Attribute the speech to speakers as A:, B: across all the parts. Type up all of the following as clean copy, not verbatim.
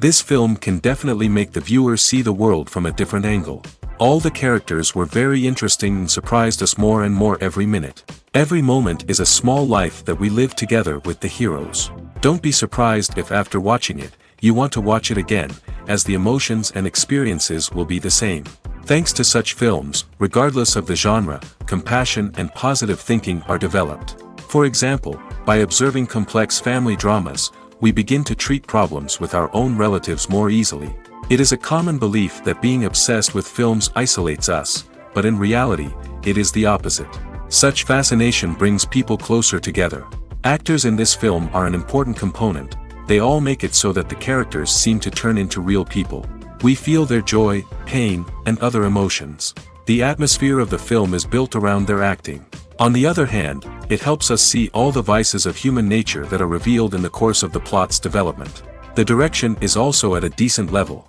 A: This film can definitely make the viewer see the world from a different angle. All the characters were very interesting and surprised us more and more every minute. Every moment is a small life that we live together with the heroes. Don't be surprised if after watching it, you want to watch it again, as the emotions and experiences will be the same. Thanks to such films, regardless of the genre, compassion and positive thinking are developed. For example, by observing complex family dramas, we begin to treat problems with our own relatives more easily. It is a common belief that being obsessed with films isolates us, but in reality, it is the opposite. Such fascination brings people closer together. Actors in this film are an important component. They all make it so that the characters seem to turn into real people. We feel their joy, pain, and other emotions. The atmosphere of the film is built around their acting. On the other hand, it helps us see all the vices of human nature that are revealed in the course of the plot's development. The direction is also at a decent level.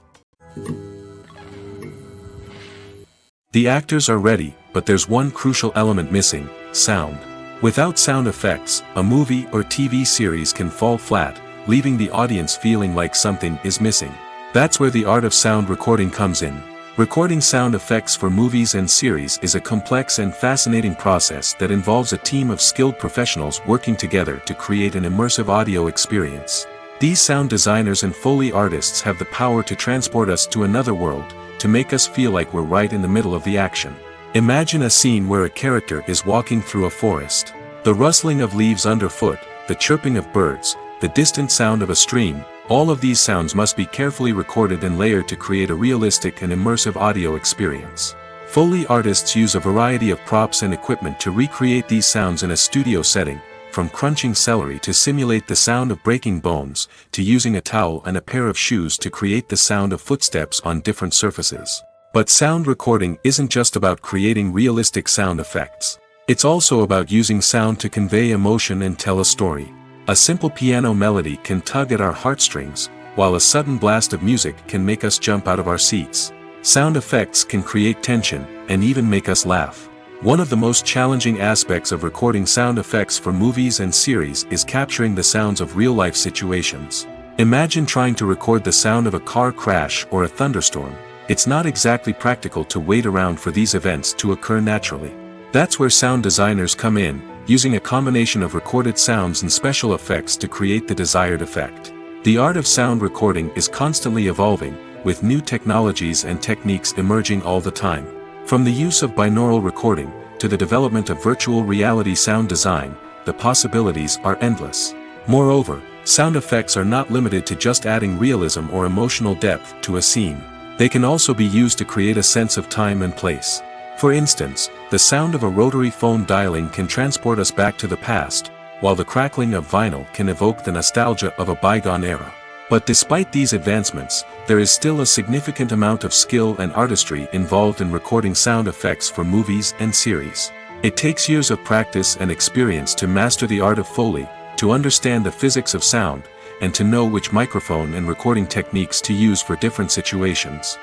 A: The actors are ready, but there's one crucial element missing: sound. Without sound effects, a movie or TV series can fall flat, leaving the audience feeling like something is missing. That's where the art of sound recording comes in. Recording sound effects for movies and series is a complex and fascinating process that involves a team of skilled professionals working together to create an immersive audio experience. These sound designers and Foley artists have the power to transport us to another world, to make us feel like we're right in the middle of the action. Imagine a scene where a character is walking through a forest. The rustling of leaves underfoot, the chirping of birds, the distant sound of a stream, all of these sounds must be carefully recorded and layered to create a realistic and immersive audio experience. Foley artists use a variety of props and equipment to recreate these sounds in a studio setting, from crunching celery to simulate the sound of breaking bones, to using a towel and a pair of shoes to create the sound of footsteps on different surfaces. But sound recording isn't just about creating realistic sound effects. It's also about using sound to convey emotion and tell a story. A simple piano melody can tug at our heartstrings, while a sudden blast of music can make us jump out of our seats. Sound effects can create tension, and even make us laugh. One of the most challenging aspects of recording sound effects for movies and series is capturing the sounds of real-life situations. Imagine trying to record the sound of a car crash or a thunderstorm. It's not exactly practical to wait around for these events to occur naturally. That's where sound designers come in, using a combination of recorded sounds and special effects to create the desired effect. The art of sound recording is constantly evolving, with new technologies and techniques emerging all the time. From the use of binaural recording, to the development of virtual reality sound design, the possibilities are endless. Moreover, sound effects are not limited to just adding realism or emotional depth to a scene. They can also be used to create a sense of time and place. For instance, the sound of a rotary phone dialing can transport us back to the past, while the crackling of vinyl can evoke the nostalgia of a bygone era. But despite these advancements, there is still a significant amount of skill and artistry involved in recording sound effects for movies and series. It takes years of practice and experience to master the art of Foley, to understand the physics of sound, and to know which microphone and recording techniques to use for different situations.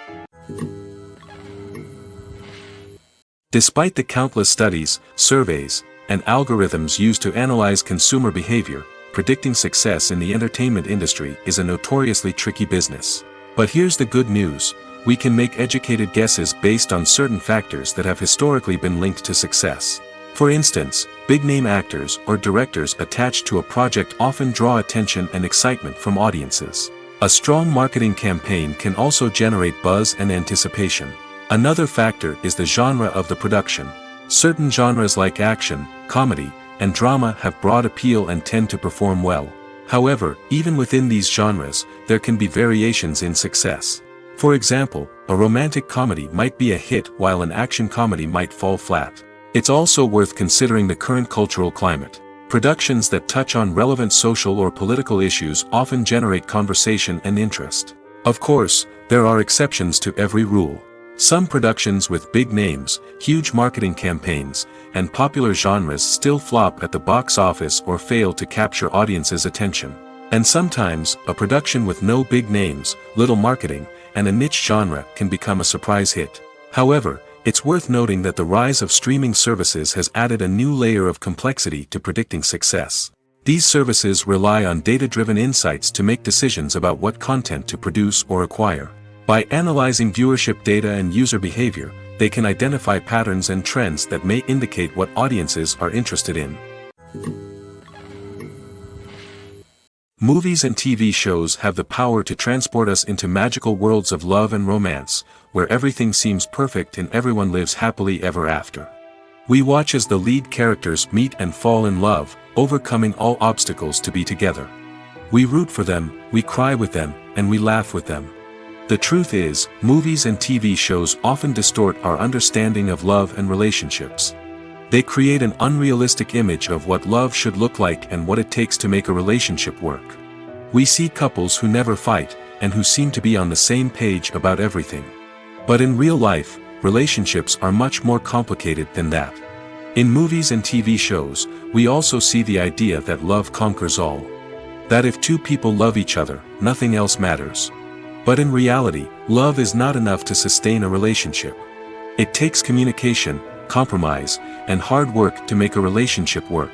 A: Despite the countless studies, surveys, and algorithms used to analyze consumer behavior, predicting success in the entertainment industry is a notoriously tricky business. But here's the good news: we can make educated guesses based on certain factors that have historically been linked to success. For instance, big-name actors or directors attached to a project often draw attention and excitement from audiences. A strong marketing campaign can also generate buzz and anticipation. Another factor is the genre of the production. Certain genres like action, comedy, and drama have broad appeal and tend to perform well. However, even within these genres, there can be variations in success. For example, a romantic comedy might be a hit while an action comedy might fall flat. It's also worth considering the current cultural climate. Productions that touch on relevant social or political issues often generate conversation and interest. Of course, there are exceptions to every rule. Some productions with big names, huge marketing campaigns, and popular genres still flop at the box office or fail to capture audiences' attention. And sometimes, a production with no big names, little marketing, and a niche genre can become a surprise hit. However, it's worth noting that the rise of streaming services has added a new layer of complexity to predicting success. These services rely on data-driven insights to make decisions about what content to produce or acquire. By analyzing viewership data and user behavior, they can identify patterns and trends that may indicate what audiences are interested in. Movies and TV shows have the power to transport us into magical worlds of love and romance, where everything seems perfect and everyone lives happily ever after. We watch as the lead characters meet and fall in love, overcoming all obstacles to be together. We root for them, we cry with them, and we laugh with them. The truth is, movies and TV shows often distort our understanding of love and relationships. They create an unrealistic image of what love should look like and what it takes to make a relationship work. We see couples who never fight, and who seem to be on the same page about everything. But in real life, relationships are much more complicated than that. In movies and TV shows, we also see the idea that love conquers all. That if two people love each other, nothing else matters. But in reality, love is not enough to sustain a relationship. It takes communication, compromise, and hard work to make a relationship work.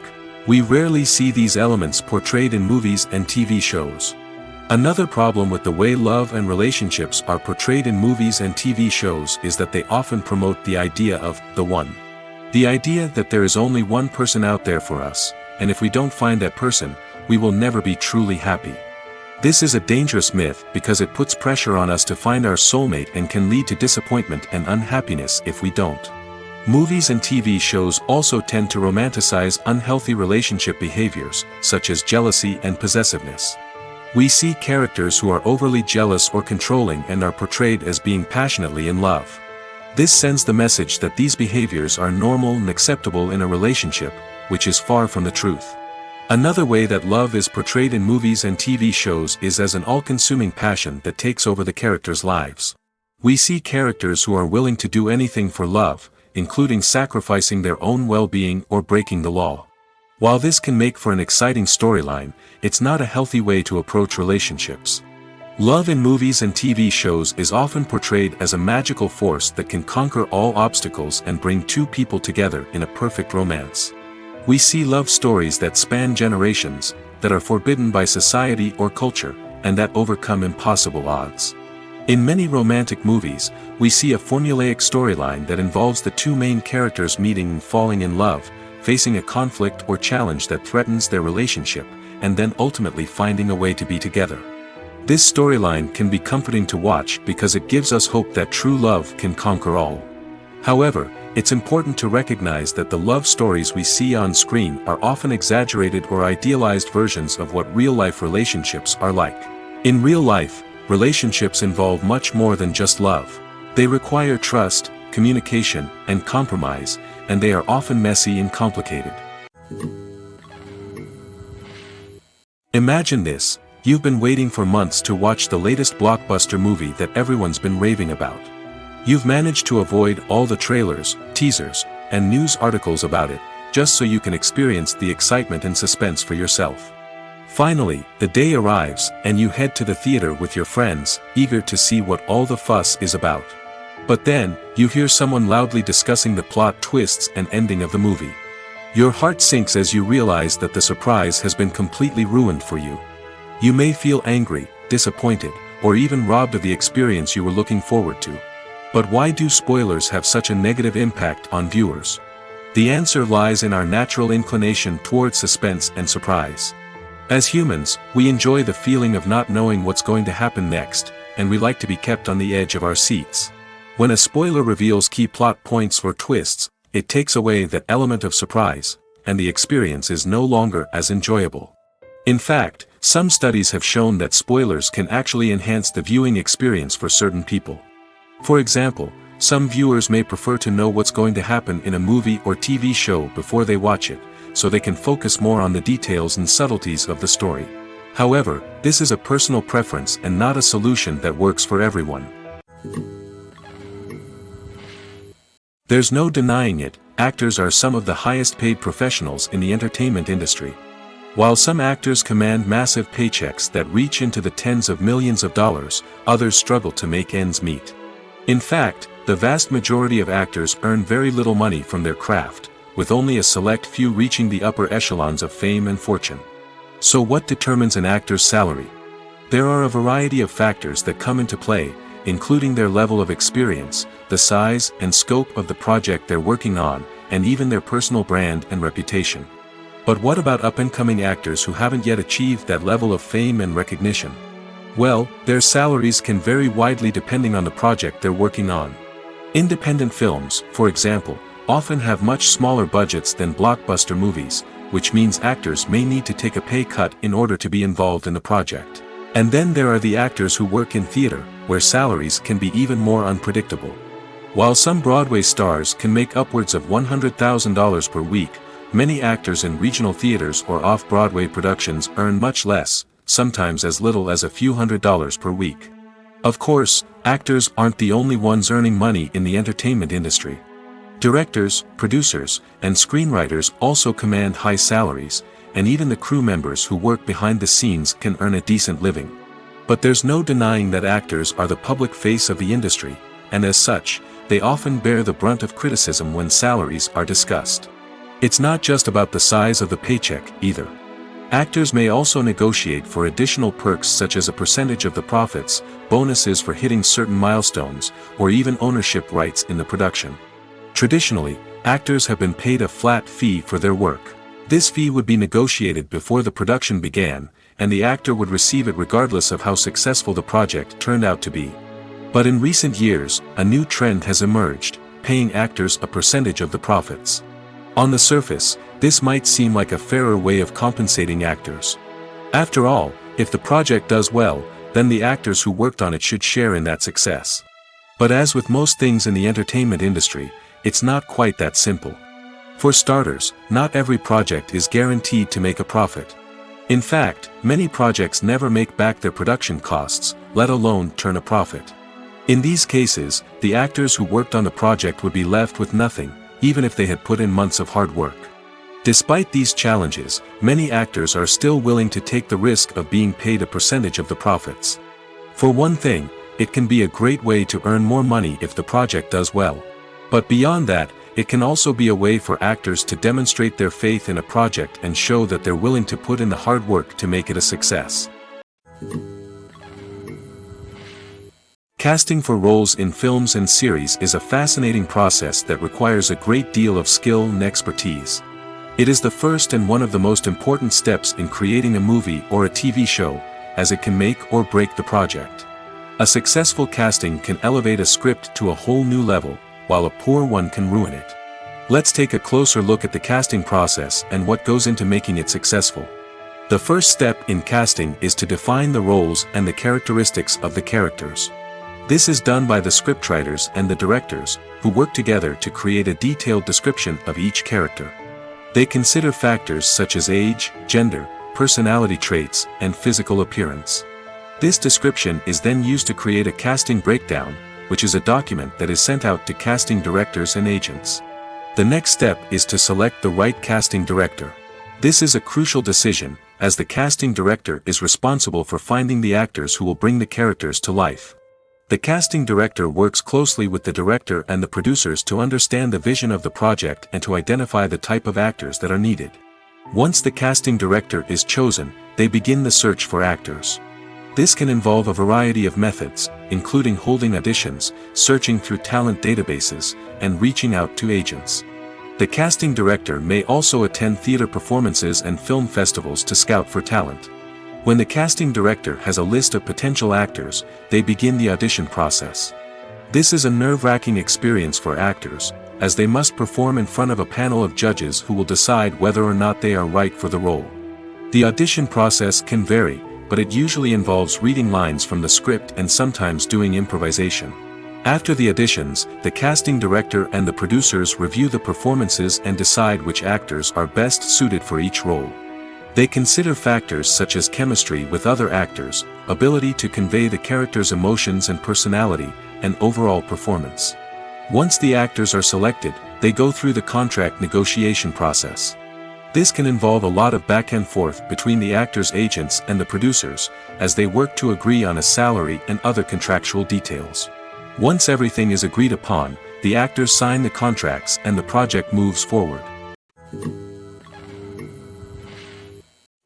A: We rarely see these elements portrayed in movies and TV shows. Another problem with the way love and relationships are portrayed in movies and TV shows is that they often promote the idea of the one. The idea that there is only one person out there for us, and if we don't find that person, we will never be truly happy. This is a dangerous myth because it puts pressure on us to find our soulmate and can lead to disappointment and unhappiness if we don't. Movies and TV shows also tend to romanticize unhealthy relationship behaviors, such as jealousy and possessiveness. We see characters who are overly jealous or controlling and are portrayed as being passionately in love. This sends the message that these behaviors are normal and acceptable in a relationship, which is far from the truth. Another way that love is portrayed in movies and TV shows is as an all-consuming passion that takes over the characters' lives. We see characters who are willing to do anything for love, including sacrificing their own well-being or breaking the law. While this can make for an exciting storyline, it's not a healthy way to approach relationships. Love in movies and TV shows is often portrayed as a magical force that can conquer all obstacles and bring two people together in a perfect romance. We see love stories that span generations, that are forbidden by society or culture, and that overcome impossible odds. In many romantic movies, we see a formulaic storyline that involves the two main characters meeting and falling in love, facing a conflict or challenge that threatens their relationship, and then ultimately finding a way to be together. This storyline can be comforting to watch because it gives us hope that true love can conquer all. However, it's important to recognize that the love stories we see on screen are often exaggerated or idealized versions of what real-life relationships are like. In real life, relationships involve much more than just love. They require trust, communication, and compromise, and they are often messy and complicated. Imagine this. You've been waiting for months to watch the latest blockbuster movie that everyone's been raving about. You've managed to avoid all the trailers, teasers, and news articles about it, just so you can experience the excitement and suspense for yourself. Finally, the day arrives, and you head to the theater with your friends, eager to see what all the fuss is about. But then, you hear someone loudly discussing the plot twists and ending of the movie. Your heart sinks as you realize that the surprise has been completely ruined for you. You may feel angry, disappointed, or even robbed of the experience you were looking forward to. But why do spoilers have such a negative impact on viewers? The answer lies in our natural inclination towards suspense and surprise. As humans, we enjoy the feeling of not knowing what's going to happen next, and we like to be kept on the edge of our seats. When a spoiler reveals key plot points or twists, it takes away that element of surprise, and the experience is no longer as enjoyable. In fact, some studies have shown that spoilers can actually enhance the viewing experience for certain people. For example, some viewers may prefer to know what's going to happen in a movie or TV show before they watch it, so they can focus more on the details and subtleties of the story. However, this is a personal preference and not a solution that works for everyone. There's no denying it, actors are some of the highest paid professionals in the entertainment industry. While some actors command massive paychecks that reach into the tens of millions of dollars, others struggle to make ends meet. In fact, the vast majority of actors earn very little money from their craft, with only a select few reaching the upper echelons of fame and fortune. So what determines an actor's salary? There are a variety of factors that come into play, including their level of experience, the size and scope of the project they're working on, and even their personal brand and reputation. But what about up-and-coming actors who haven't yet achieved that level of fame and recognition? Well, their salaries can vary widely depending on the project they're working on. Independent films, for example, often have much smaller budgets than blockbuster movies, which means actors may need to take a pay cut in order to be involved in the project. And then there are the actors who work in theater, where salaries can be even more unpredictable. While some Broadway stars can make upwards of $100,000 per week, many actors in regional theaters or off-Broadway productions earn much less, sometimes as little as a few $100s per week. Of course, actors aren't the only ones earning money in the entertainment industry. Directors, producers, and screenwriters also command high salaries, and even the crew members who work behind the scenes can earn a decent living. But there's no denying that actors are the public face of the industry, and as such, they often bear the brunt of criticism when salaries are discussed. It's not just about the size of the paycheck, either. Actors may also negotiate for additional perks such as a percentage of the profits, bonuses for hitting certain milestones, or even ownership rights in the production. Traditionally, actors have been paid a flat fee for their work. This fee would be negotiated before the production began, and the actor would receive it regardless of how successful the project turned out to be. But in recent years, a new trend has emerged, paying actors a percentage of the profits. On the surface, this might seem like a fairer way of compensating actors. After all, if the project does well, then the actors who worked on it should share in that success. But as with most things in the entertainment industry, it's not quite that simple. For starters, not every project is guaranteed to make a profit. In fact, many projects never make back their production costs, let alone turn a profit. In these cases, the actors who worked on the project would be left with nothing, even if they had put in months of hard work. Despite these challenges, many actors are still willing to take the risk of being paid a percentage of the profits. For one thing, it can be a great way to earn more money if the project does well. But beyond that, it can also be a way for actors to demonstrate their faith in a project and show that they're willing to put in the hard work to make it a success. Casting for roles in films and series is a fascinating process that requires a great deal of skill and expertise. It is the first and one of the most important steps in creating a movie or a TV show, as it can make or break the project. A successful casting can elevate a script to a whole new level, while a poor one can ruin it. Let's take a closer look at the casting process and what goes into making it successful. The first step in casting is to define the roles and the characteristics of the characters. This is done by the scriptwriters and the directors, who work together to create a detailed description of each character. They consider factors such as age, gender, personality traits, and physical appearance. This description is then used to create a casting breakdown, which is a document that is sent out to casting directors and agents. The next step is to select the right casting director. This is a crucial decision, as the casting director is responsible for finding the actors who will bring the characters to life. The casting director works closely with the director and the producers to understand the vision of the project and to identify the type of actors that are needed. Once the casting director is chosen, they begin the search for actors. This can involve a variety of methods, including holding auditions, searching through talent databases, and reaching out to agents. The casting director may also attend theater performances and film festivals to scout for talent. When the casting director has a list of potential actors, they begin the audition process. This is a nerve-wracking experience for actors, as they must perform in front of a panel of judges who will decide whether or not they are right for the role. The audition process can vary, but it usually involves reading lines from the script and sometimes doing improvisation. After the auditions, the casting director and the producers review the performances and decide which actors are best suited for each role. They consider factors such as chemistry with other actors, ability to convey the character's emotions and personality, and overall performance. Once the actors are selected, they go through the contract negotiation process. This can involve a lot of back and forth between the actors' agents and the producers, as they work to agree on a salary and other contractual details. Once everything is agreed upon, the actors sign the contracts and the project moves forward.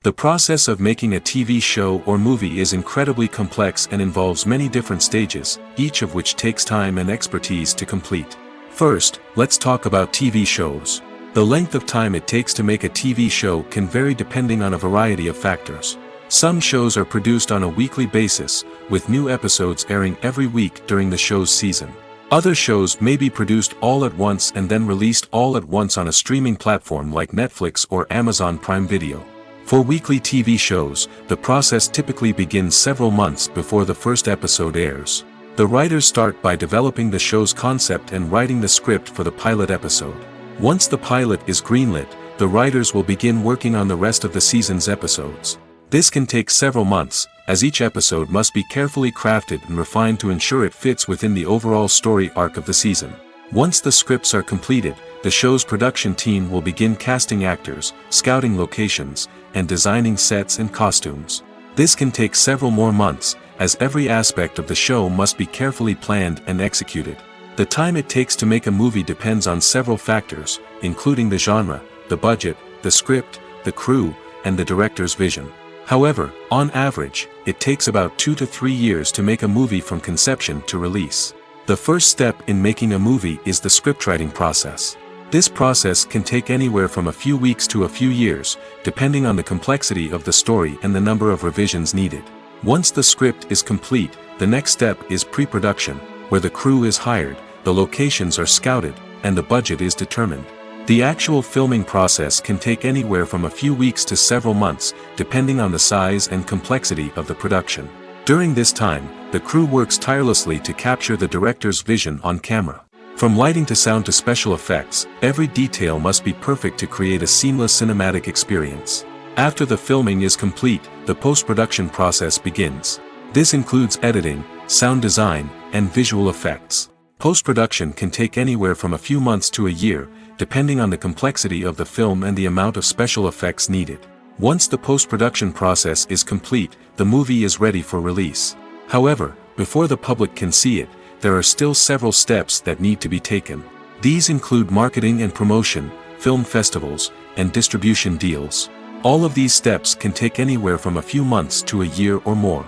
A: The process of making a TV show or movie is incredibly complex and involves many different stages, each of which takes time and expertise to complete. First, let's talk about TV shows. The length of time it takes to make a TV show can vary depending on a variety of factors. Some shows are produced on a weekly basis, with new episodes airing every week during the show's season. Other shows may be produced all at once and then released all at once on a streaming platform like Netflix or Amazon Prime Video. For weekly TV shows, the process typically begins several months before the first episode airs. The writers start by developing the show's concept and writing the script for the pilot episode. Once the pilot is greenlit, the writers will begin working on the rest of the season's episodes. This can take several months, as each episode must be carefully crafted and refined to ensure it fits within the overall story arc of the season. Once the scripts are completed, the show's production team will begin casting actors, scouting locations, and designing sets and costumes. This can take several more months, as every aspect of the show must be carefully planned and executed. The time it takes to make a movie depends on several factors, including the genre, the budget, the script, the crew, and the director's vision. However, on average, it takes about 2 to 3 years to make a movie from conception to release. The first step in making a movie is the scriptwriting process. This process can take anywhere from a few weeks to a few years, depending on the complexity of the story and the number of revisions needed. Once the script is complete, the next step is pre-production, where the crew is hired, the locations are scouted, and the budget is determined. The actual filming process can take anywhere from a few weeks to several months, depending on the size and complexity of the production. During this time, the crew works tirelessly to capture the director's vision on camera. From lighting to sound to special effects, every detail must be perfect to create a seamless cinematic experience. After the filming is complete, the post-production process begins. This includes editing, sound design, and visual effects. Post-production can take anywhere from a few months to a year, depending on the complexity of the film and the amount of special effects needed. Once the post-production process is complete, the movie is ready for release. However, before the public can see it, there are still several steps that need to be taken. These include marketing and promotion, film festivals, and distribution deals. All of these steps can take anywhere from a few months to a year or more.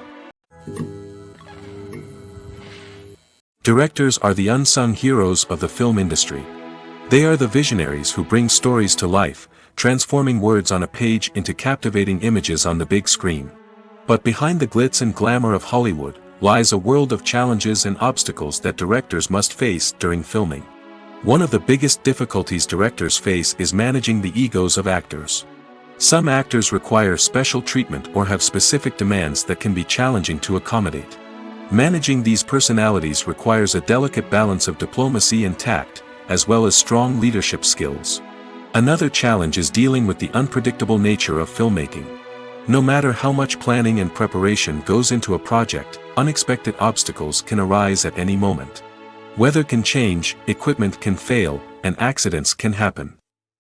A: Directors are the unsung heroes of the film industry. They are the visionaries who bring stories to life, transforming words on a page into captivating images on the big screen. But behind the glitz and glamour of Hollywood, lies a world of challenges and obstacles that directors must face during filming. One of the biggest difficulties directors face is managing the egos of actors. Some actors require special treatment or have specific demands that can be challenging to accommodate. Managing these personalities requires a delicate balance of diplomacy and tact, as well as strong leadership skills. Another challenge is dealing with the unpredictable nature of filmmaking. No matter how much planning and preparation goes into a project, unexpected obstacles can arise at any moment. Weather can change, equipment can fail, and accidents can happen.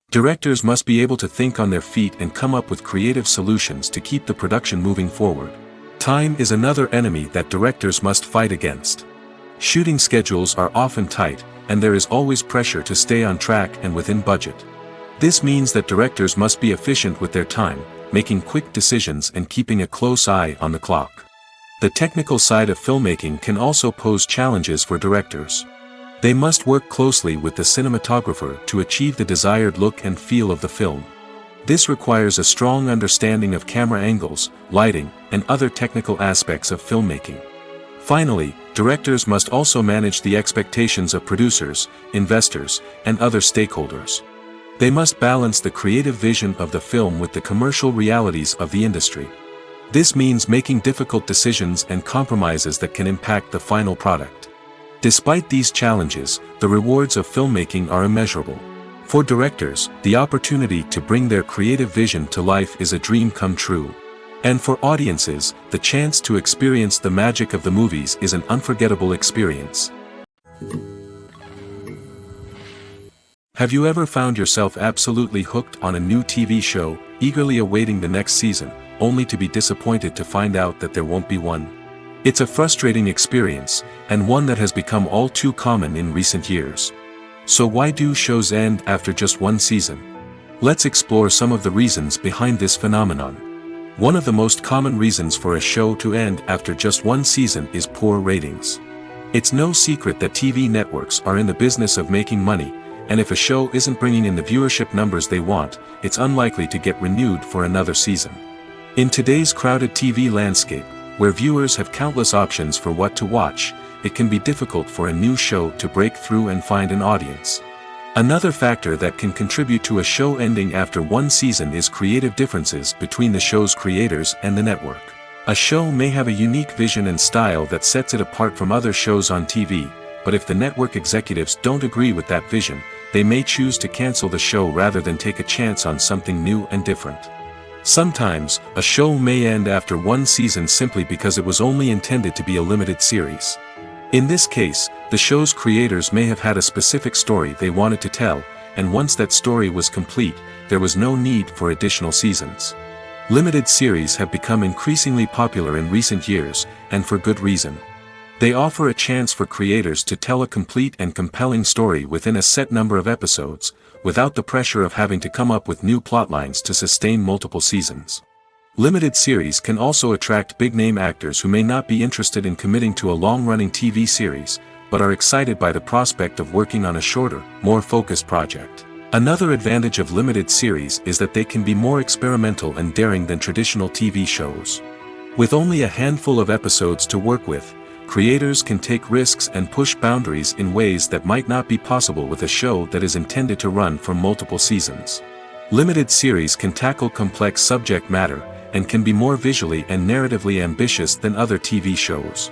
A: Directors must be able to think on their feet and come up with creative solutions to keep the production moving forward. Time is another enemy that directors must fight against. Shooting schedules are often tight, and there is always pressure to stay on track and within budget. This means that directors must be efficient with their time, making quick decisions and keeping a close eye on the clock. The technical side of filmmaking can also pose challenges for directors. They must work closely with the cinematographer to achieve the desired look and feel of the film. This requires a strong understanding of camera angles, lighting, and other technical aspects of filmmaking. Finally, directors must also manage the expectations of producers, investors, and other stakeholders. They must balance the creative vision of the film with the commercial realities of the industry. This means making difficult decisions and compromises that can impact the final product. Despite these challenges, the rewards of filmmaking are immeasurable. For directors, the opportunity to bring their creative vision to life is a dream come true. And for audiences, the chance to experience the magic of the movies is an unforgettable experience. Have you ever found yourself absolutely hooked on a new TV show, eagerly awaiting the next season, only to be disappointed to find out that there won't be one? It's a frustrating experience, and one that has become all too common in recent years. So why do shows end after just one season? Let's explore some of the reasons behind this phenomenon. One of the most common reasons for a show to end after just one season is poor ratings. It's no secret that TV networks are in the business of making money, and if a show isn't bringing in the viewership numbers they want, it's unlikely to get renewed for another season. In today's crowded TV landscape, where viewers have countless options for what to watch, it can be difficult for a new show to break through and find an audience. Another factor that can contribute to a show ending after one season is creative differences between the show's creators and the network. A show may have a unique vision and style that sets it apart from other shows on TV, but if the network executives don't agree with that vision, they may choose to cancel the show rather than take a chance on something new and different. Sometimes, a show may end after one season simply because it was only intended to be a limited series. In this case, the show's creators may have had a specific story they wanted to tell, and once that story was complete, there was no need for additional seasons. Limited series have become increasingly popular in recent years, and for good reason. They offer a chance for creators to tell a complete and compelling story within a set number of episodes, without the pressure of having to come up with new plotlines to sustain multiple seasons. Limited series can also attract big-name actors who may not be interested in committing to a long-running TV series, but are excited by the prospect of working on a shorter, more focused project. Another advantage of limited series is that they can be more experimental and daring than traditional TV shows. With only a handful of episodes to work with, creators can take risks and push boundaries in ways that might not be possible with a show that is intended to run for multiple seasons. Limited series can tackle complex subject matter, and can be more visually and narratively ambitious than other TV shows.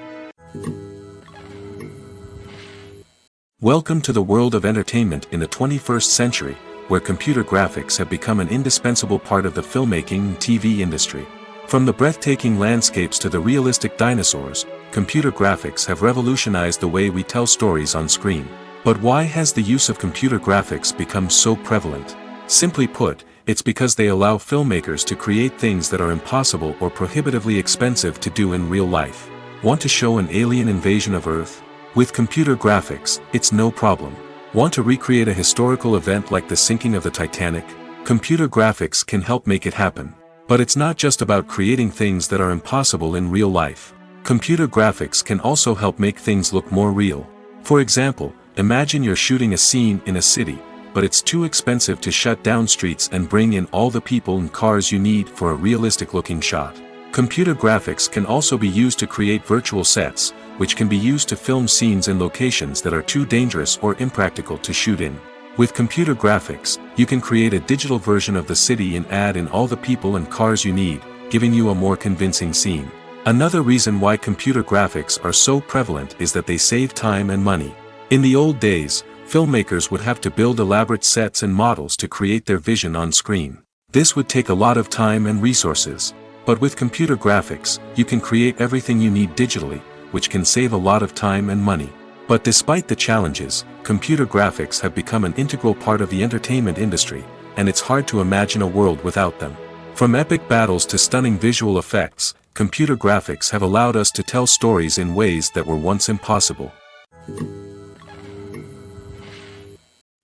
A: Welcome to the world of entertainment in the 21st century, where computer graphics have become an indispensable part of the filmmaking and TV industry. From the breathtaking landscapes to the realistic dinosaurs, computer graphics have revolutionized the way we tell stories on screen. But why has the use of computer graphics become so prevalent? Simply put, it's because they allow filmmakers to create things that are impossible or prohibitively expensive to do in real life. Want to show an alien invasion of Earth? With computer graphics, it's no problem. Want to recreate a historical event like the sinking of the Titanic? Computer graphics can help make it happen. But it's not just about creating things that are impossible in real life. Computer graphics can also help make things look more real. For example, imagine you're shooting a scene in a city, but it's too expensive to shut down streets and bring in all the people and cars you need for a realistic-looking shot. Computer graphics can also be used to create virtual sets, which can be used to film scenes in locations that are too dangerous or impractical to shoot in. With computer graphics, you can create a digital version of the city and add in all the people and cars you need, giving you a more convincing scene. Another reason why computer graphics are so prevalent is that they save time and money. In the old days, filmmakers would have to build elaborate sets and models to create their vision on screen. This would take a lot of time and resources. But with computer graphics, you can create everything you need digitally, which can save a lot of time and money. But despite the challenges, computer graphics have become an integral part of the entertainment industry, and it's hard to imagine a world without them. From epic battles to stunning visual effects, computer graphics have allowed us to tell stories in ways that were once impossible.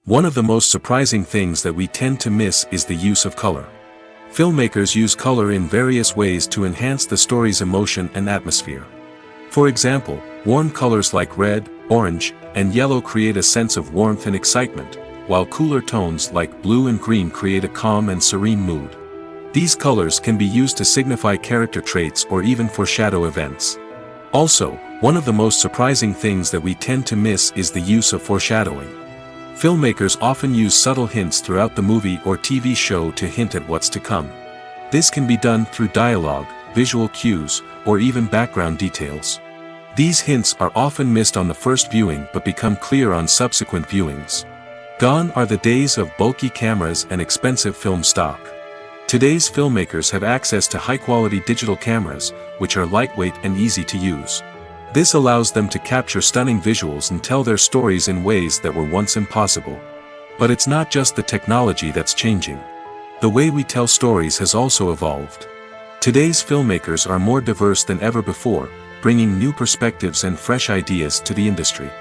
A: One of the most surprising things that we tend to miss is the use of color. Filmmakers use color in various ways to enhance the story's emotion and atmosphere. For example, warm colors like red, orange, and yellow create a sense of warmth and excitement, while cooler tones like blue and green create a calm and serene mood. These colors can be used to signify character traits or even foreshadow events. Also, one of the most surprising things that we tend to miss is the use of foreshadowing. Filmmakers often use subtle hints throughout the movie or TV show to hint at what's to come. This can be done through dialogue, visual cues, or even background details. These hints are often missed on the first viewing but become clear on subsequent viewings. Gone are the days of bulky cameras and expensive film stock. Today's filmmakers have access to high-quality digital cameras, which are lightweight and easy to use. This allows them to capture stunning visuals and tell their stories in ways that were once impossible. But it's not just the technology that's changing. The way we tell stories has also evolved. Today's filmmakers are more diverse than ever before, bringing new perspectives and fresh ideas to the industry.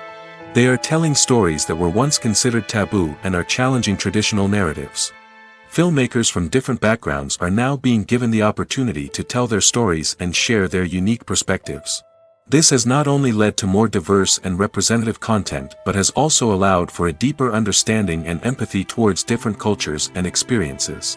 A: They are telling stories that were once considered taboo and are challenging traditional narratives. Filmmakers from different backgrounds are now being given the opportunity to tell their stories and share their unique perspectives. This has not only led to more diverse and representative content but has also allowed for a deeper understanding and empathy towards different cultures and experiences.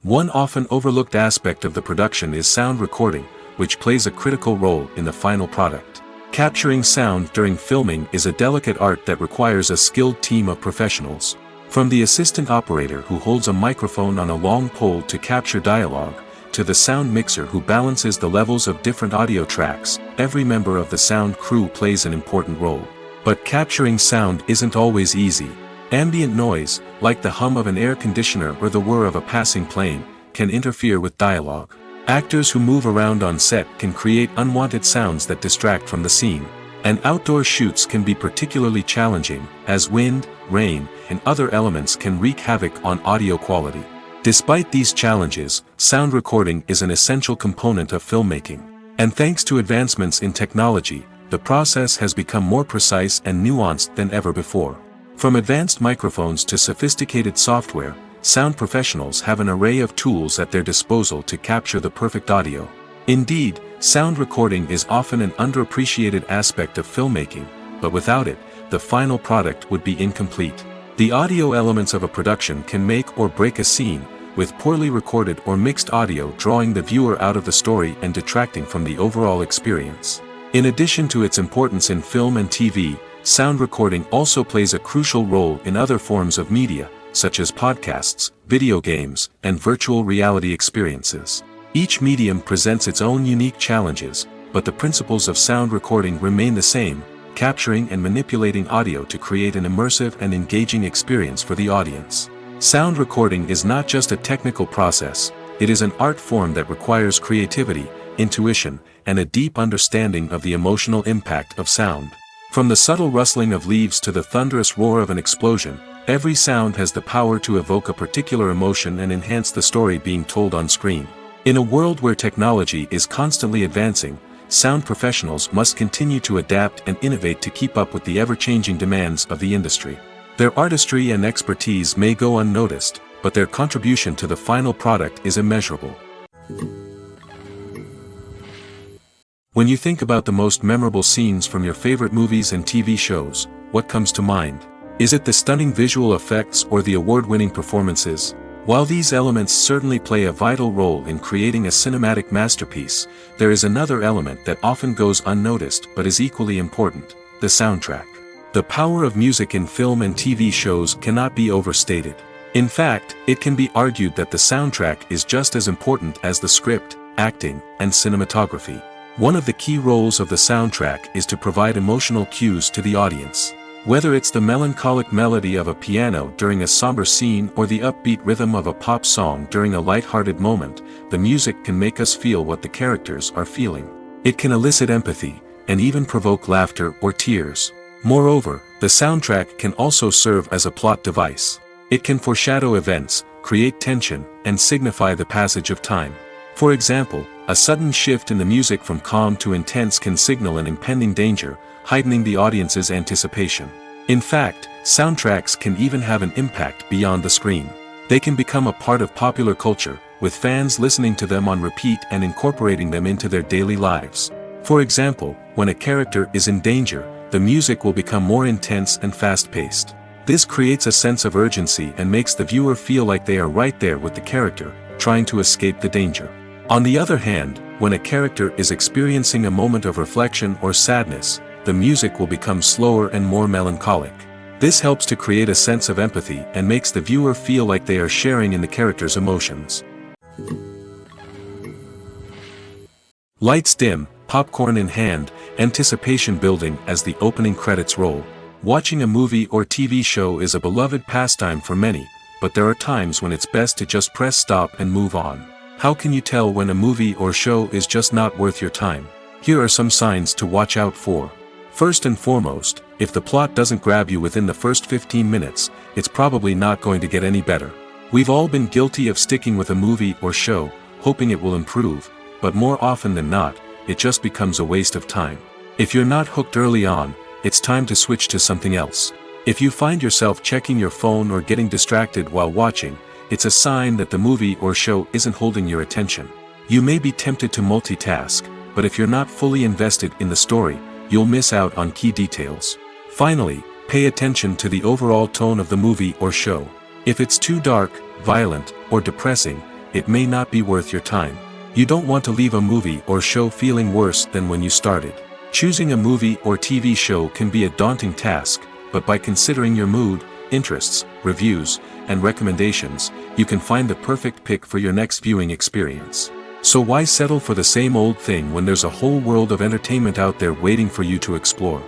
A: One often overlooked aspect of the production is sound recording, which plays a critical role in the final product. Capturing sound during filming is a delicate art that requires a skilled team of professionals. From the assistant operator who holds a microphone on a long pole to capture dialogue, to the sound mixer who balances the levels of different audio tracks, every member of the sound crew plays an important role. But capturing sound isn't always easy. Ambient noise, like the hum of an air conditioner or the whir of a passing plane, can interfere with dialogue. Actors who move around on set can create unwanted sounds that distract from the scene. And outdoor shoots can be particularly challenging, as wind, rain, and other elements can wreak havoc on audio quality. Despite these challenges, sound recording is an essential component of filmmaking. And thanks to advancements in technology, the process has become more precise and nuanced than ever before. From advanced microphones to sophisticated software, sound professionals have an array of tools at their disposal to capture the perfect audio. Indeed, sound recording is often an underappreciated aspect of filmmaking, but without it, the final product would be incomplete. The audio elements of a production can make or break a scene, with poorly recorded or mixed audio drawing the viewer out of the story and detracting from the overall experience. In addition to its importance in film and TV, sound recording also plays a crucial role in other forms of media, such as podcasts, video games, and virtual reality experiences. Each medium presents its own unique challenges, but the principles of sound recording remain the same, capturing and manipulating audio to create an immersive and engaging experience for the audience. Sound recording is not just a technical process, it is an art form that requires creativity, intuition, and a deep understanding of the emotional impact of sound. From the subtle rustling of leaves to the thunderous roar of an explosion, every sound has the power to evoke a particular emotion and enhance the story being told on screen. In a world where technology is constantly advancing, sound professionals must continue to adapt and innovate to keep up with the ever-changing demands of the industry. Their artistry and expertise may go unnoticed, but their contribution to the final product is immeasurable. When you think about the most memorable scenes from your favorite movies and TV shows, what comes to mind? Is it the stunning visual effects or the award-winning performances? While these elements certainly play a vital role in creating a cinematic masterpiece, there is another element that often goes unnoticed but is equally important: the soundtrack. The power of music in film and TV shows cannot be overstated. In fact, it can be argued that the soundtrack is just as important as the script, acting, and cinematography. One of the key roles of the soundtrack is to provide emotional cues to the audience. Whether it's the melancholic melody of a piano during a somber scene or the upbeat rhythm of a pop song during a light-hearted moment, the music can make us feel what the characters are feeling. It can elicit empathy, and even provoke laughter or tears. Moreover, the soundtrack can also serve as a plot device. It can foreshadow events, create tension, and signify the passage of time. For example, a sudden shift in the music from calm to intense can signal an impending danger, heightening the audience's anticipation. In fact, soundtracks can even have an impact beyond the screen. They can become a part of popular culture, with fans listening to them on repeat and incorporating them into their daily lives. For example, when a character is in danger, the music will become more intense and fast-paced. This creates a sense of urgency and makes the viewer feel like they are right there with the character, trying to escape the danger. On the other hand, when a character is experiencing a moment of reflection or sadness, the music will become slower and more melancholic. This helps to create a sense of empathy and makes the viewer feel like they are sharing in the character's emotions. Lights dim, popcorn in hand, anticipation building as the opening credits roll. Watching a movie or TV show is a beloved pastime for many, but there are times when it's best to just press stop and move on. How can you tell when a movie or show is just not worth your time? Here are some signs to watch out for. First and foremost, if the plot doesn't grab you within the first 15 minutes, it's probably not going to get any better. We've all been guilty of sticking with a movie or show, hoping it will improve, but more often than not, it just becomes a waste of time. If you're not hooked early on, it's time to switch to something else. If you find yourself checking your phone or getting distracted while watching, it's a sign that the movie or show isn't holding your attention. You may be tempted to multitask, but if you're not fully invested in the story, you'll miss out on key details. Finally, pay attention to the overall tone of the movie or show. If it's too dark, violent, or depressing, it may not be worth your time. You don't want to leave a movie or show feeling worse than when you started. Choosing a movie or TV show can be a daunting task, but by considering your mood, interests, reviews, and recommendations, you can find the perfect pick for your next viewing experience. So why settle for the same old thing when there's a whole world of entertainment out there waiting for you to explore?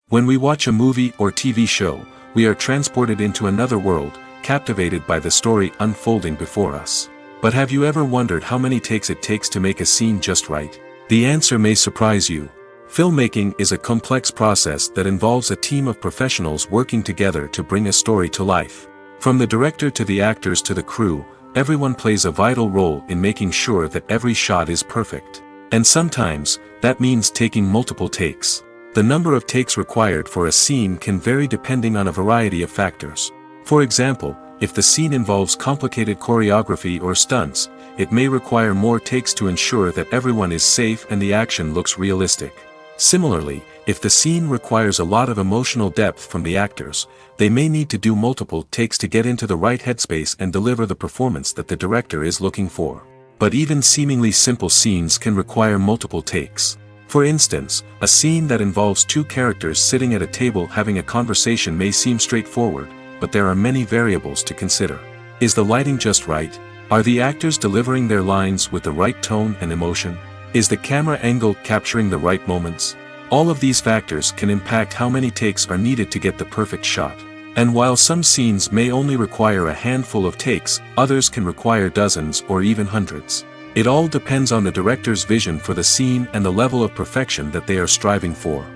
A: When we watch a movie or TV show, we are transported into another world, captivated by the story unfolding before us. But have you ever wondered how many takes it takes to make a scene just right? The answer may surprise you. Filmmaking is a complex process that involves a team of professionals working together to bring a story to life. From the director to the actors to the crew, everyone plays a vital role in making sure that every shot is perfect. And sometimes, that means taking multiple takes. The number of takes required for a scene can vary depending on a variety of factors. For example, if the scene involves complicated choreography or stunts, it may require more takes to ensure that everyone is safe and the action looks realistic. Similarly, if the scene requires a lot of emotional depth from the actors, they may need to do multiple takes to get into the right headspace and deliver the performance that the director is looking for. But even seemingly simple scenes can require multiple takes. For instance, a scene that involves two characters sitting at a table having a conversation may seem straightforward, but there are many variables to consider. Is the lighting just right? Are the actors delivering their lines with the right tone and emotion? Is the camera angle capturing the right moments? All of these factors can impact how many takes are needed to get the perfect shot. And while some scenes may only require a handful of takes, others can require dozens or even hundreds. It all depends on the director's vision for the scene and the level of perfection that they are striving for.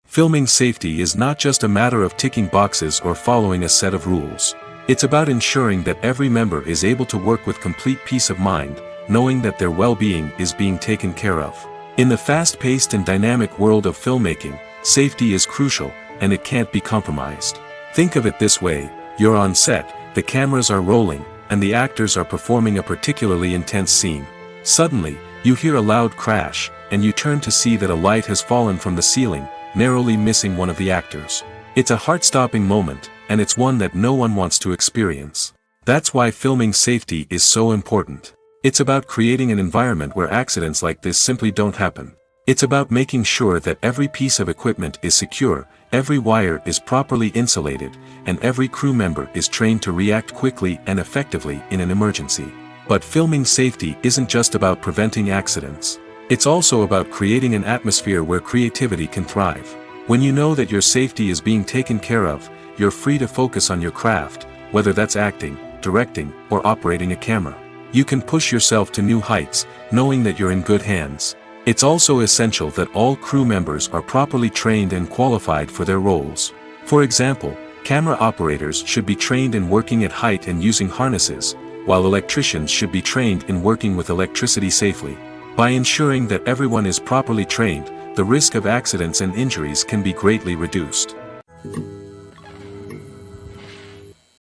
A: Filming safety is not just a matter of ticking boxes or following a set of rules. It's about ensuring that every member is able to work with complete peace of mind, knowing that their well-being is being taken care of. In the fast-paced and dynamic world of filmmaking, safety is crucial, and it can't be compromised. Think of it this way: you're on set, the cameras are rolling, and the actors are performing a particularly intense scene. Suddenly, you hear a loud crash, and you turn to see that a light has fallen from the ceiling, narrowly missing one of the actors. It's a heart-stopping moment, and it's one that no one wants to experience. That's why filming safety is so important. It's about creating an environment where accidents like this simply don't happen. It's about making sure that every piece of equipment is secure, every wire is properly insulated, and every crew member is trained to react quickly and effectively in an emergency. But filming safety isn't just about preventing accidents. It's also about creating an atmosphere where creativity can thrive. When you know that your safety is being taken care of, you're free to focus on your craft, whether that's acting, directing, or operating a camera. You can push yourself to new heights, knowing that you're in good hands. It's also essential that all crew members are properly trained and qualified for their roles. For example, camera operators should be trained in working at height and using harnesses, while electricians should be trained in working with electricity safely. By ensuring that everyone is properly trained, the risk of accidents and injuries can be greatly reduced.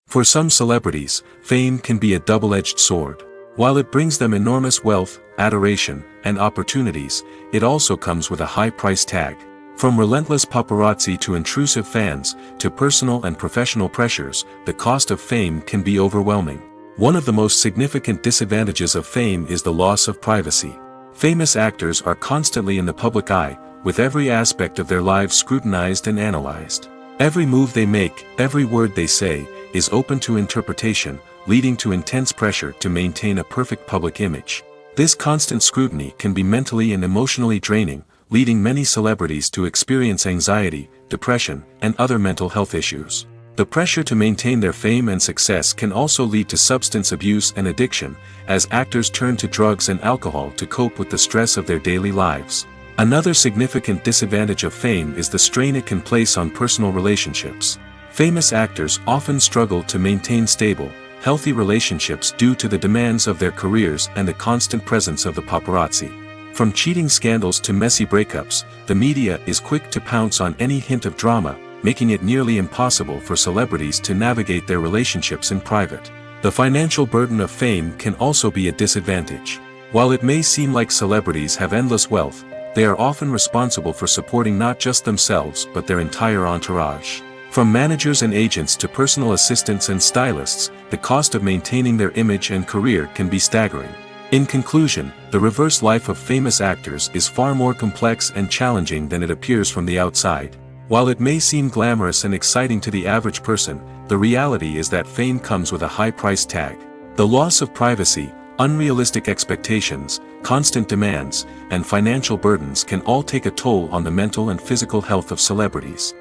A: For some celebrities, fame can be a double-edged sword. While it brings them enormous wealth, adoration, and opportunities, it also comes with a high price tag. From relentless paparazzi to intrusive fans, to personal and professional pressures, the cost of fame can be overwhelming. One of the most significant disadvantages of fame is the loss of privacy. Famous actors are constantly in the public eye, with every aspect of their lives scrutinized and analyzed. Every move they make, every word they say, is open to interpretation, leading to intense pressure to maintain a perfect public image. This constant scrutiny can be mentally and emotionally draining, leading many celebrities to experience anxiety, depression, and other mental health issues. The pressure to maintain their fame and success can also lead to substance abuse and addiction, as actors turn to drugs and alcohol to cope with the stress of their daily lives. Another significant disadvantage of fame is the strain it can place on personal relationships. Famous actors often struggle to maintain stable, healthy relationships due to the demands of their careers and the constant presence of the paparazzi. From cheating scandals to messy breakups, the media is quick to pounce on any hint of drama, making it nearly impossible for celebrities to navigate their relationships in private. The financial burden of fame can also be a disadvantage. While it may seem like celebrities have endless wealth, they are often responsible for supporting not just themselves but their entire entourage. From managers and agents to personal assistants and stylists, the cost of maintaining their image and career can be staggering. In conclusion, the reverse life of famous actors is far more complex and challenging than it appears from the outside. While it may seem glamorous and exciting to the average person, the reality is that fame comes with a high price tag. The loss of privacy, unrealistic expectations, constant demands, and financial burdens can all take a toll on the mental and physical health of celebrities.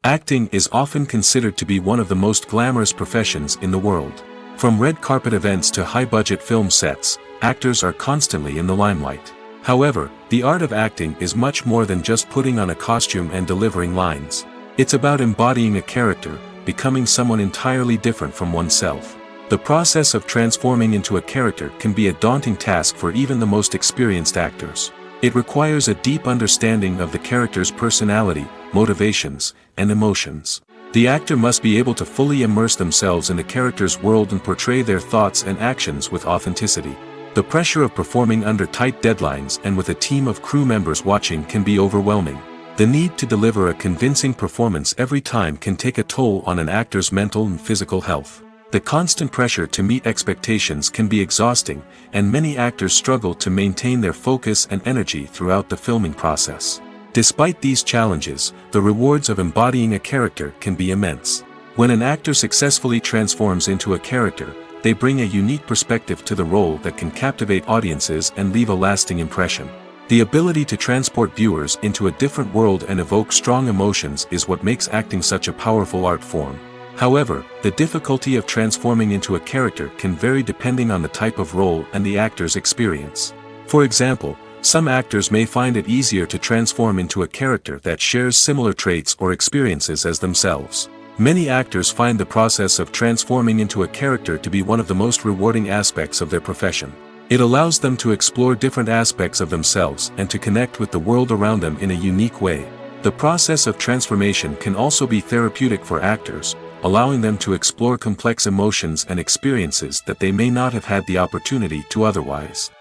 A: Acting is often considered to be one of the most glamorous professions in the world. From red carpet events to high-budget film sets, actors are constantly in the limelight. However, the art of acting is much more than just putting on a costume and delivering lines. It's about embodying a character, becoming someone entirely different from oneself. The process of transforming into a character can be a daunting task for even the most experienced actors. It requires a deep understanding of the character's personality, motivations, and emotions. The actor must be able to fully immerse themselves in the character's world and portray their thoughts and actions with authenticity. The pressure of performing under tight deadlines and with a team of crew members watching can be overwhelming. The need to deliver a convincing performance every time can take a toll on an actor's mental and physical health. The constant pressure to meet expectations can be exhausting, and many actors struggle to maintain their focus and energy throughout the filming process. Despite these challenges, the rewards of embodying a character can be immense. When an actor successfully transforms into a character, they bring a unique perspective to the role that can captivate audiences and leave a lasting impression. The ability to transport viewers into a different world and evoke strong emotions is what makes acting such a powerful art form. However, the difficulty of transforming into a character can vary depending on the type of role and the actor's experience. For example, some actors may find it easier to transform into a character that shares similar traits or experiences as themselves. Many actors find the process of transforming into a character to be one of the most rewarding aspects of their profession. It allows them to explore different aspects of themselves and to connect with the world around them in a unique way. The process of transformation can also be therapeutic for actors, allowing them to explore complex emotions and experiences that they may not have had the opportunity to otherwise.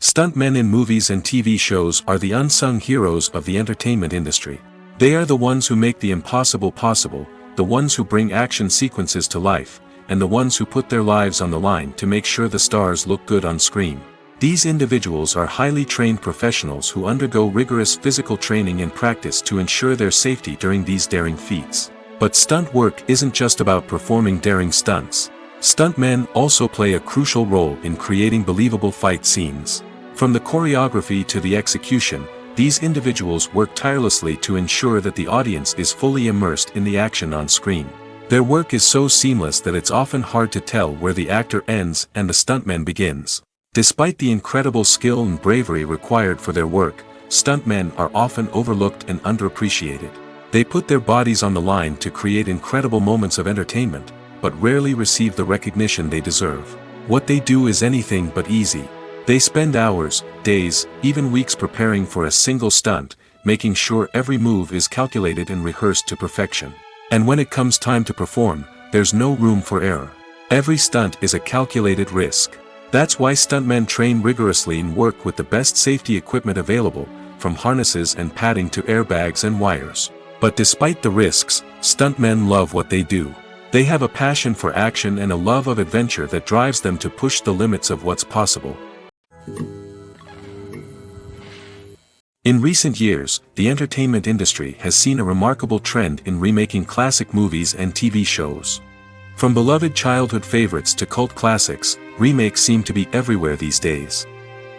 A: Stuntmen in movies and TV shows are the unsung heroes of the entertainment industry. They are the ones who make the impossible possible, the ones who bring action sequences to life, and the ones who put their lives on the line to make sure the stars look good on screen. These individuals are highly trained professionals who undergo rigorous physical training and practice to ensure their safety during these daring feats. But stunt work isn't just about performing daring stunts. Stuntmen also play a crucial role in creating believable fight scenes. From the choreography to the execution, these individuals work tirelessly to ensure that the audience is fully immersed in the action on screen. Their work is so seamless that it's often hard to tell where the actor ends and the stuntman begins. Despite the incredible skill and bravery required for their work, stuntmen are often overlooked and underappreciated. They put their bodies on the line to create incredible moments of entertainment, but rarely receive the recognition they deserve. What they do is anything but easy. They spend hours, days, even weeks preparing for a single stunt, making sure every move is calculated and rehearsed to perfection. And when it comes time to perform, there's no room for error. Every stunt is a calculated risk. That's why stuntmen train rigorously and work with the best safety equipment available, from harnesses and padding to airbags and wires. But despite the risks, stuntmen love what they do. They have a passion for action and a love of adventure that drives them to push the limits of what's possible. In recent years, the entertainment industry has seen a remarkable trend in remaking classic movies and TV shows. From beloved childhood favorites to cult classics, remakes seem to be everywhere these days.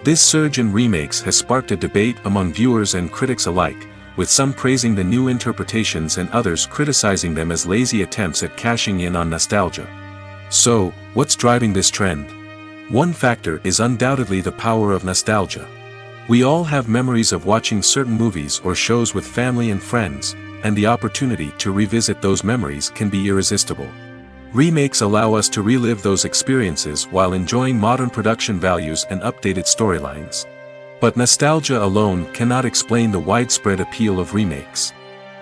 A: This surge in remakes has sparked a debate among viewers and critics alike, with some praising the new interpretations and others criticizing them as lazy attempts at cashing in on nostalgia. So, what's driving this trend? One factor is undoubtedly the power of nostalgia. We all have memories of watching certain movies or shows with family and friends, and the opportunity to revisit those memories can be irresistible. Remakes allow us to relive those experiences while enjoying modern production values and updated storylines. But nostalgia alone cannot explain the widespread appeal of remakes.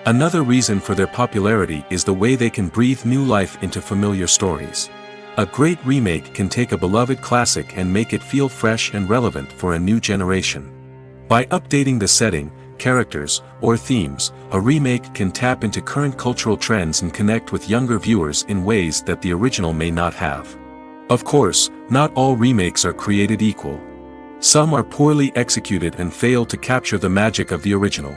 A: Another reason for their popularity is the way they can breathe new life into familiar stories. A great remake can take a beloved classic and make it feel fresh and relevant for a new generation. By updating the setting, characters, or themes, a remake can tap into current cultural trends and connect with younger viewers in ways that the original may not have. Of course, not all remakes are created equal. Some are poorly executed and fail to capture the magic of the original.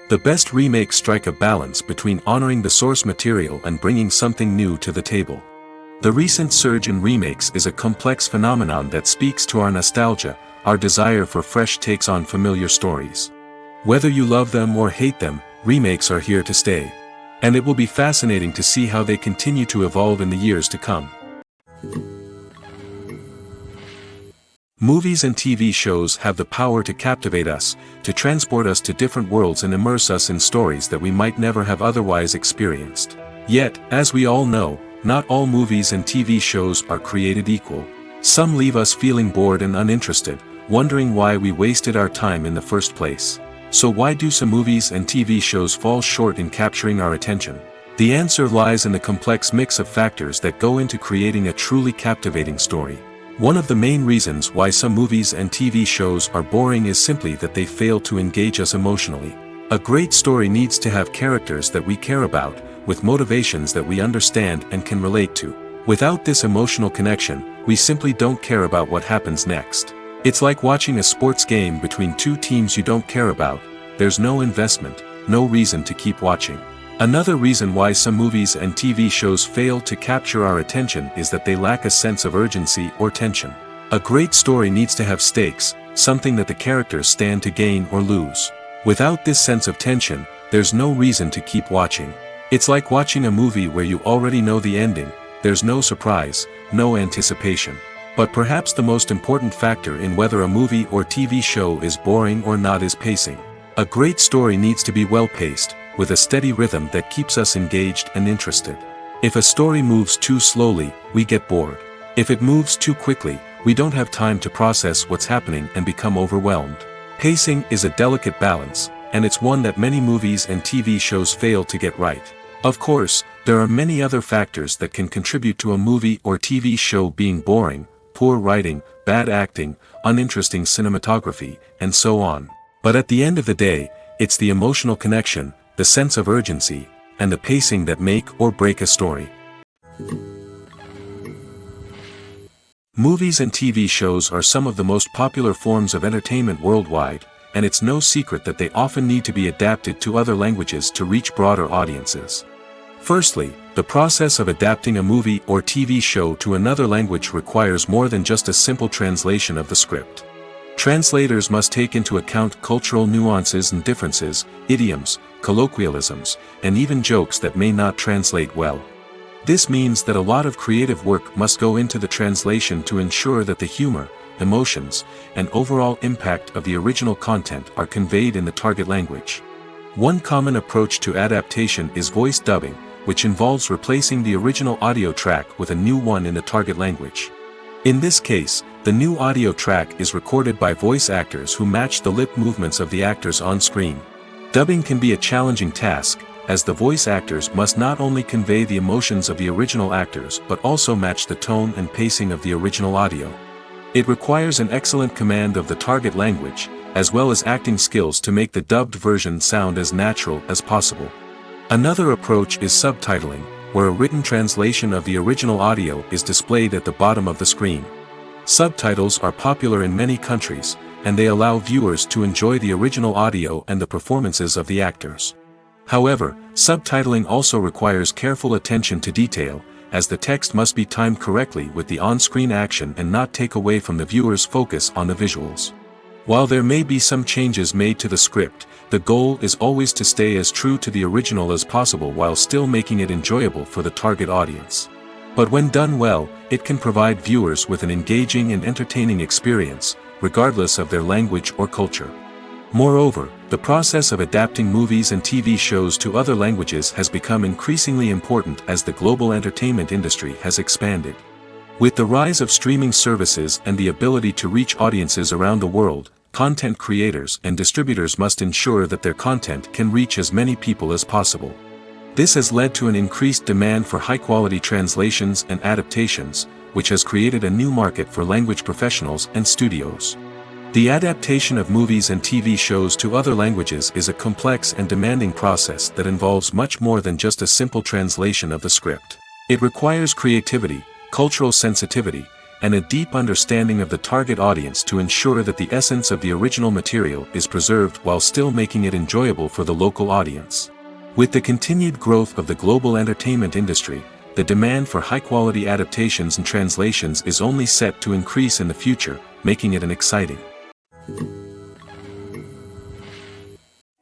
A: The best remakes strike a balance between honoring the source material and bringing something new to the table. The recent surge in remakes is a complex phenomenon that speaks to our nostalgia, our desire for fresh takes on familiar stories. Whether you love them or hate them, remakes are here to stay. And it will be fascinating to see how they continue to evolve in the years to come. Movies and TV shows have the power to captivate us, to transport us to different worlds and immerse us in stories that we might never have otherwise experienced. Yet, as we all know, not all movies and TV shows are created equal. Some leave us feeling bored and uninterested, wondering why we wasted our time in the first place. So why do some movies and TV shows fall short in capturing our attention? The answer lies in the complex mix of factors that go into creating a truly captivating story. One of the main reasons why some movies and TV shows are boring is simply that they fail to engage us emotionally. A great story needs to have characters that we care about, with motivations that we understand and can relate to. Without this emotional connection, we simply don't care about what happens next. It's like watching a sports game between two teams you don't care about. There's no investment, no reason to keep watching. Another reason why some movies and TV shows fail to capture our attention is that they lack a sense of urgency or tension. A great story needs to have stakes, something that the characters stand to gain or lose. Without this sense of tension, there's no reason to keep watching. It's like watching a movie where you already know the ending. There's no surprise, no anticipation. But perhaps the most important factor in whether a movie or TV show is boring or not is pacing. A great story needs to be well-paced, with a steady rhythm that keeps us engaged and interested. If a story moves too slowly, we get bored. If it moves too quickly, we don't have time to process what's happening and become overwhelmed. Pacing is a delicate balance, and it's one that many movies and TV shows fail to get right. Of course, there are many other factors that can contribute to a movie or TV show being boring: poor writing, bad acting, uninteresting cinematography, and so on. But at the end of the day, it's the emotional connection, the sense of urgency, and the pacing that make or break a story. Movies and TV shows are some of the most popular forms of entertainment worldwide, and it's no secret that they often need to be adapted to other languages to reach broader audiences. Firstly, the process of adapting a movie or TV show to another language requires more than just a simple translation of the script. Translators must take into account cultural nuances and differences, idioms, colloquialisms, and even jokes that may not translate well. This means that a lot of creative work must go into the translation to ensure that the humor, emotions, and overall impact of the original content are conveyed in the target language. One common approach to adaptation is voice dubbing, which involves replacing the original audio track with a new one in the target language. In this case, the new audio track is recorded by voice actors who match the lip movements of the actors on screen. Dubbing can be a challenging task, as the voice actors must not only convey the emotions of the original actors but also match the tone and pacing of the original audio. It requires an excellent command of the target language, as well as acting skills to make the dubbed version sound as natural as possible. Another approach is subtitling, where a written translation of the original audio is displayed at the bottom of the screen. Subtitles are popular in many countries, and they allow viewers to enjoy the original audio and the performances of the actors. However, subtitling also requires careful attention to detail, as the text must be timed correctly with the on-screen action and not take away from the viewer's focus on the visuals. While there may be some changes made to the script, the goal is always to stay as true to the original as possible while still making it enjoyable for the target audience. But when done well, it can provide viewers with an engaging and entertaining experience, regardless of their language or culture. Moreover, The process of adapting movies and TV shows to other languages has become increasingly important as the global entertainment industry has expanded. With the rise of streaming services and the ability to reach audiences around the world, content creators and distributors must ensure that their content can reach as many people as possible. This has led to an increased demand for high-quality translations and adaptations, which has created a new market for language professionals and studios. The adaptation of movies and TV shows to other languages is a complex and demanding process that involves much more than just a simple translation of the script. It requires creativity, cultural sensitivity, and a deep understanding of the target audience to ensure that the essence of the original material is preserved while still making it enjoyable for the local audience. With the continued growth of the global entertainment industry, the demand for high-quality adaptations and translations is only set to increase in the future, making it an exciting.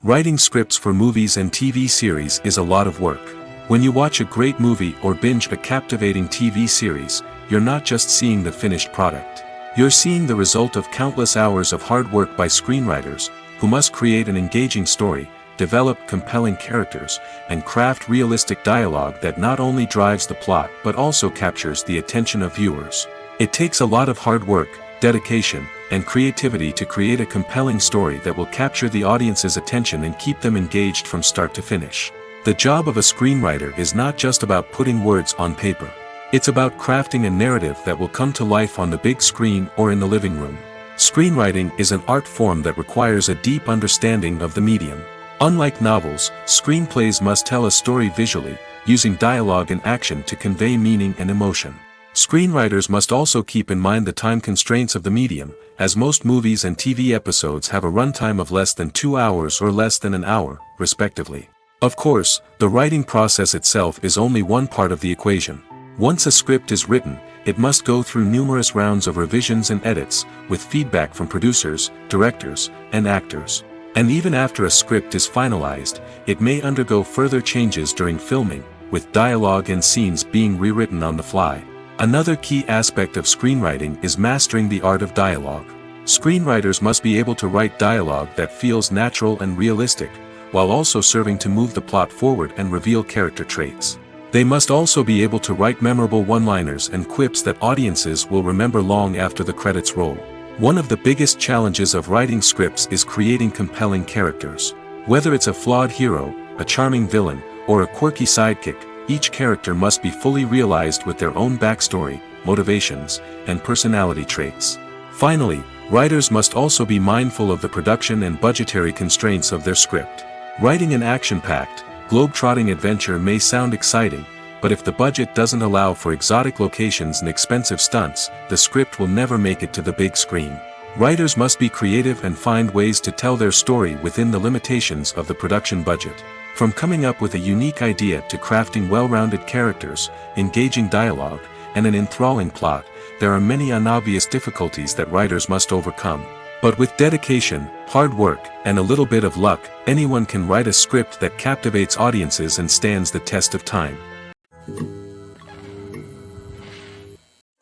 A: Writing scripts for movies and TV series is a lot of work. When you watch a great movie or binge a captivating TV series, you're not just seeing the finished product. You're seeing the result of countless hours of hard work by screenwriters, who must create an engaging story, develop compelling characters, and craft realistic dialogue that not only drives the plot but also captures the attention of viewers. It takes a lot of hard work, dedication, and creativity to create a compelling story that will capture the audience's attention and keep them engaged from start to finish. The job of a screenwriter is not just about putting words on paper. It's about crafting a narrative that will come to life on the big screen or in the living room. Screenwriting is an art form that requires a deep understanding of the medium. Unlike novels, screenplays must tell a story visually, using dialogue and action to convey meaning and emotion. Screenwriters must also keep in mind the time constraints of the medium, as most movies and TV episodes have a runtime of less than 2 hours or less than an hour, respectively. Of course, the writing process itself is only one part of the equation. Once a script is written, it must go through numerous rounds of revisions and edits, with feedback from producers, directors, and actors. And even after a script is finalized, it may undergo further changes during filming, with dialogue and scenes being rewritten on the fly. Another key aspect of screenwriting is mastering the art of dialogue. Screenwriters must be able to write dialogue that feels natural and realistic, while also serving to move the plot forward and reveal character traits. They must also be able to write memorable one-liners and quips that audiences will remember long after the credits roll. One of the biggest challenges of writing scripts is creating compelling characters. Whether it's a flawed hero, a charming villain, or a quirky sidekick, each character must be fully realized with their own backstory, motivations, and personality traits. Finally, writers must also be mindful of the production and budgetary constraints of their script. Writing an action-packed, globe-trotting adventure may sound exciting, but if the budget doesn't allow for exotic locations and expensive stunts, the script will never make it to the big screen. Writers must be creative and find ways to tell their story within the limitations of the production budget. From coming up with a unique idea to crafting well-rounded characters, engaging dialogue, and an enthralling plot, there are many unobvious difficulties that writers must overcome. But with dedication, hard work, and a little bit of luck, anyone can write a script that captivates audiences and stands the test of time.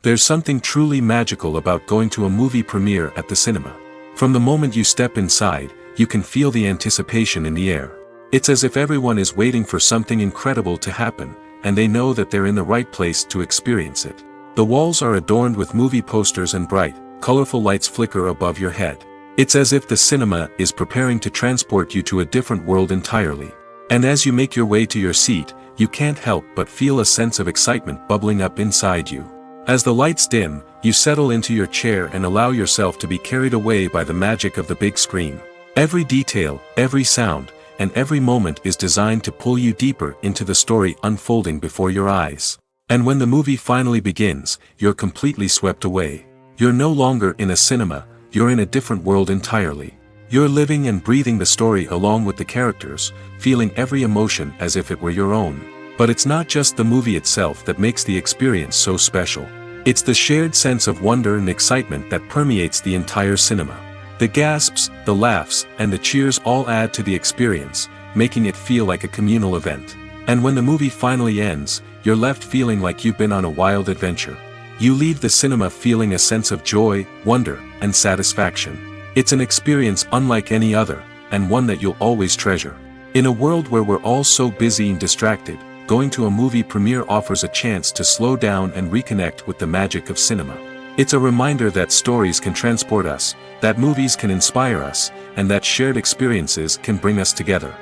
A: There's something truly magical about going to a movie premiere at the cinema. From the moment you step inside, you can feel the anticipation in the air. It's as if everyone is waiting for something incredible to happen, and they know that they're in the right place to experience it. The walls are adorned with movie posters and bright, colorful lights flicker above your head. It's as if the cinema is preparing to transport you to a different world entirely. And as you make your way to your seat, you can't help but feel a sense of excitement bubbling up inside you. As the lights dim, you settle into your chair and allow yourself to be carried away by the magic of the big screen. Every detail, every sound, and every moment is designed to pull you deeper into the story unfolding before your eyes. And when the movie finally begins, you're completely swept away. You're no longer in a cinema, you're in a different world entirely. You're living and breathing the story along with the characters, feeling every emotion as if it were your own. But it's not just the movie itself that makes the experience so special. It's the shared sense of wonder and excitement that permeates the entire cinema. The gasps, the laughs, and the cheers all add to the experience, making it feel like a communal event. And when the movie finally ends, you're left feeling like you've been on a wild adventure. You leave the cinema feeling a sense of joy, wonder, and satisfaction. It's an experience unlike any other, and one that you'll always treasure. In a world where we're all so busy and distracted, going to a movie premiere offers a chance to slow down and reconnect with the magic of cinema. It's a reminder that stories can transport us, that movies can inspire us, and that shared experiences can bring us together.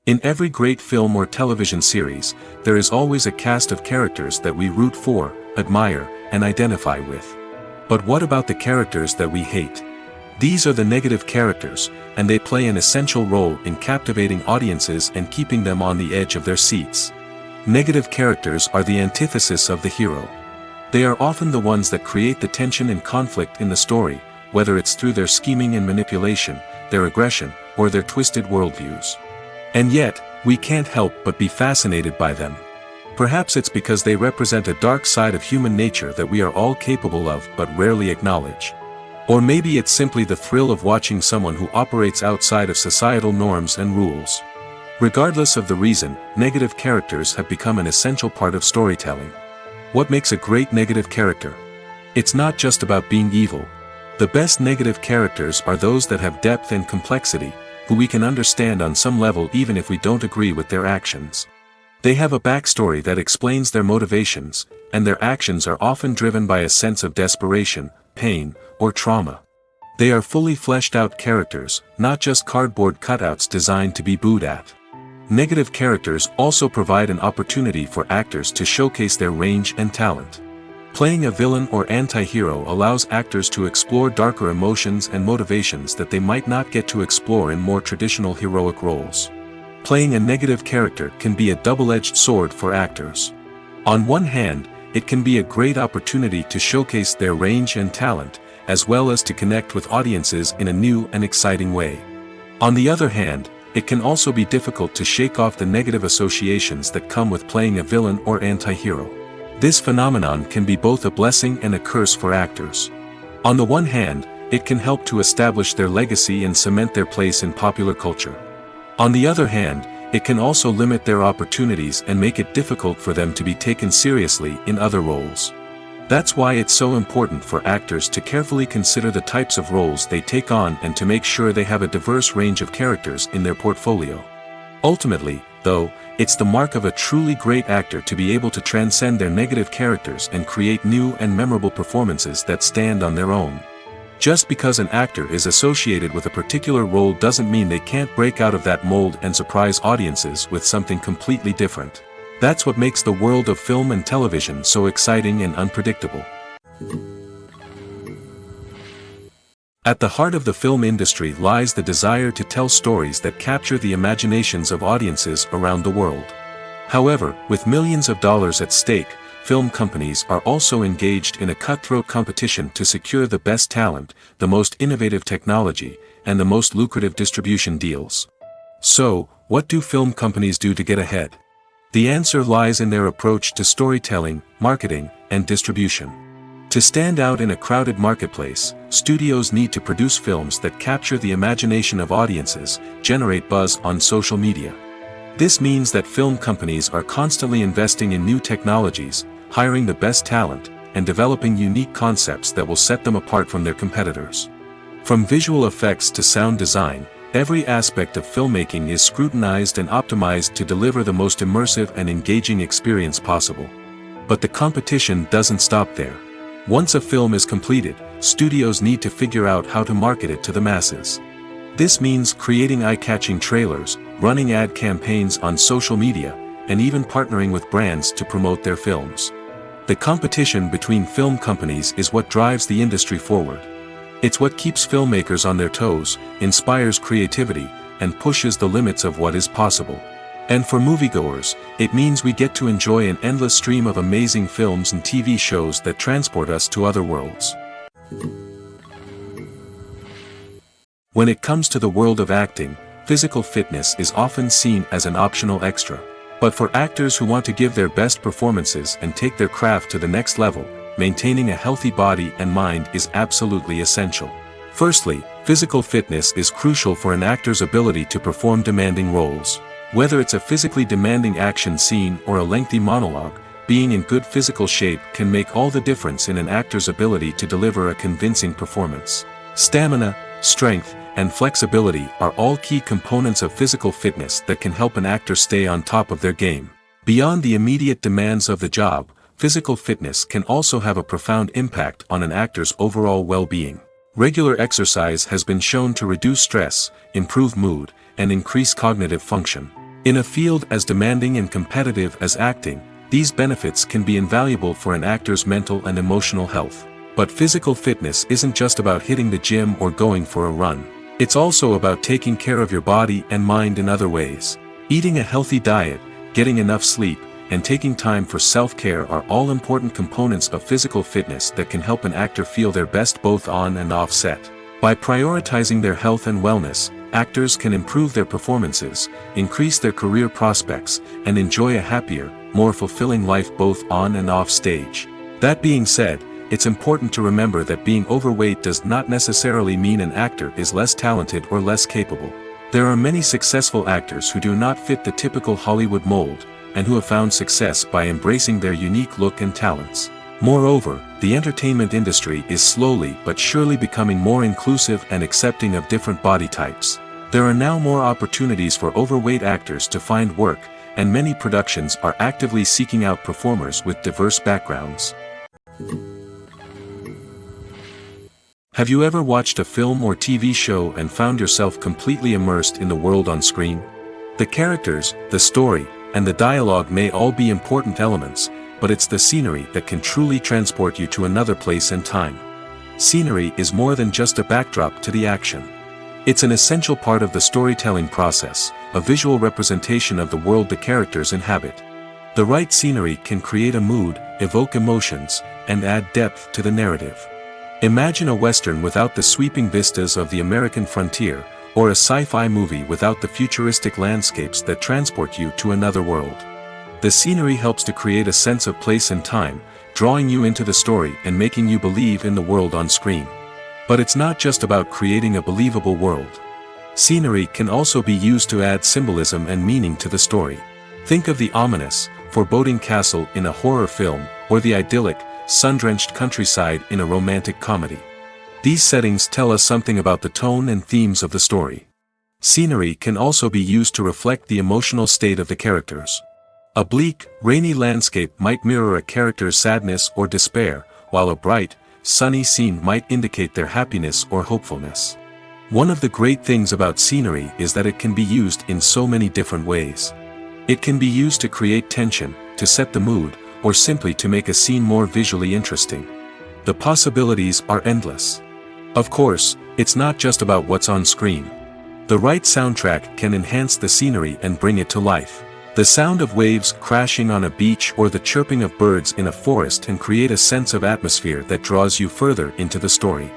A: In every great film or television series, there is always a cast of characters that we root for, admire, and identify with. But what about the characters that we hate? These are the negative characters, and they play an essential role in captivating audiences and keeping them on the edge of their seats. Negative characters are the antithesis of the hero. They are often the ones that create the tension and conflict in the story, whether it's through their scheming and manipulation, their aggression, or their twisted worldviews. And yet, we can't help but be fascinated by them. Perhaps it's because they represent a dark side of human nature that we are all capable of but rarely acknowledge. Or maybe it's simply the thrill of watching someone who operates outside of societal norms and rules. Regardless of the reason, negative characters have become an essential part of storytelling. What makes a great negative character? It's not just about being evil. The best negative characters are those that have depth and complexity, who we can understand on some level even if we don't agree with their actions. They have a backstory that explains their motivations, and their actions are often driven by a sense of desperation, pain, or trauma. They are fully fleshed out characters, not just cardboard cutouts designed to be booed at. Negative characters also provide an opportunity for actors to showcase their range and talent. Playing a villain or anti-hero allows actors to explore darker emotions and motivations that they might not get to explore in more traditional heroic roles. Playing a negative character can be a double-edged sword for actors. On one hand, it can be a great opportunity to showcase their range and talent, as well as to connect with audiences in a new and exciting way. On the other hand, it can also be difficult to shake off the negative associations that come with playing a villain or anti-hero. This phenomenon can be both a blessing and a curse for actors. On the one hand, it can help to establish their legacy and cement their place in popular culture. On the other hand, it can also limit their opportunities and make it difficult for them to be taken seriously in other roles. That's why it's so important for actors to carefully consider the types of roles they take on and to make sure they have a diverse range of characters in their portfolio. Ultimately, though, it's the mark of a truly great actor to be able to transcend their negative characters and create new and memorable performances that stand on their own. Just because an actor is associated with a particular role doesn't mean they can't break out of that mold and surprise audiences with something completely different. That's what makes the world of film and television so exciting and unpredictable. At the heart of the film industry lies the desire to tell stories that capture the imaginations of audiences around the world. However, with millions of dollars at stake, film companies are also engaged in a cutthroat competition to secure the best talent, the most innovative technology, and the most lucrative distribution deals. So, what do film companies do to get ahead? The answer lies in their approach to storytelling, marketing, and distribution. To stand out in a crowded marketplace, studios need to produce films that capture the imagination of audiences, generate buzz on social media. This means that film companies are constantly investing in new technologies, hiring the best talent, and developing unique concepts that will set them apart from their competitors. From visual effects to sound design, every aspect of filmmaking is scrutinized and optimized to deliver the most immersive and engaging experience possible. But the competition doesn't stop there. Once a film is completed, studios need to figure out how to market it to the masses. This means creating eye-catching trailers, running ad campaigns on social media, and even partnering with brands to promote their films. The competition between film companies is what drives the industry forward. It's what keeps filmmakers on their toes, inspires creativity, and pushes the limits of what is possible. And for moviegoers, it means we get to enjoy an endless stream of amazing films and TV shows that transport us to other worlds. When it comes to the world of acting, physical fitness is often seen as an optional extra. But for actors who want to give their best performances and take their craft to the next level, maintaining a healthy body and mind is absolutely essential. Firstly, physical fitness is crucial for an actor's ability to perform demanding roles. Whether it's a physically demanding action scene or a lengthy monologue, being in good physical shape can make all the difference in an actor's ability to deliver a convincing performance. Stamina, strength, and flexibility are all key components of physical fitness that can help an actor stay on top of their game. Beyond the immediate demands of the job, physical fitness can also have a profound impact on an actor's overall well-being. Regular exercise has been shown to reduce stress, improve mood, and increase cognitive function. In a field as demanding and competitive as acting, these benefits can be invaluable for an actor's mental and emotional health. But physical fitness isn't just about hitting the gym or going for a run. It's also about taking care of your body and mind in other ways. Eating a healthy diet, getting enough sleep, and taking time for self-care are all important components of physical fitness that can help an actor feel their best both on and off set. By prioritizing their health and wellness, actors can improve their performances, increase their career prospects, and enjoy a happier, more fulfilling life both on and off stage. That being said, it's important to remember that being overweight does not necessarily mean an actor is less talented or less capable. There are many successful actors who do not fit the typical Hollywood mold, and who have found success by embracing their unique look and talents. Moreover, the entertainment industry is slowly but surely becoming more inclusive and accepting of different body types. There are now more opportunities for overweight actors to find work, and many productions are actively seeking out performers with diverse backgrounds. Have you ever watched a film or TV show and found yourself completely immersed in the world on screen? The characters, the story, and the dialogue may all be important elements, but it's the scenery that can truly transport you to another place and time. Scenery is more than just a backdrop to the action. It's an essential part of the storytelling process, a visual representation of the world the characters inhabit. The right scenery can create a mood, evoke emotions, and add depth to the narrative. Imagine a Western without the sweeping vistas of the American frontier, or a sci-fi movie without the futuristic landscapes that transport you to another world. The scenery helps to create a sense of place and time, drawing you into the story and making you believe in the world on screen. But it's not just about creating a believable world. Scenery can also be used to add symbolism and meaning to the story. Think of the ominous, foreboding castle in a horror film, or the idyllic, sun-drenched countryside in a romantic comedy. These settings tell us something about the tone and themes of the story. Scenery can also be used to reflect the emotional state of the characters. A bleak, rainy landscape might mirror a character's sadness or despair, while a bright, sunny scene might indicate their happiness or hopefulness. One of the great things about scenery is that it can be used in so many different ways. It can be used to create tension, to set the mood, or simply to make a scene more visually interesting. The possibilities are endless. Of course, it's not just about what's on screen. The right soundtrack can enhance the scenery and bring it to life. The sound of waves crashing on a beach or the chirping of birds in a forest can create a sense of atmosphere that draws you further into the story.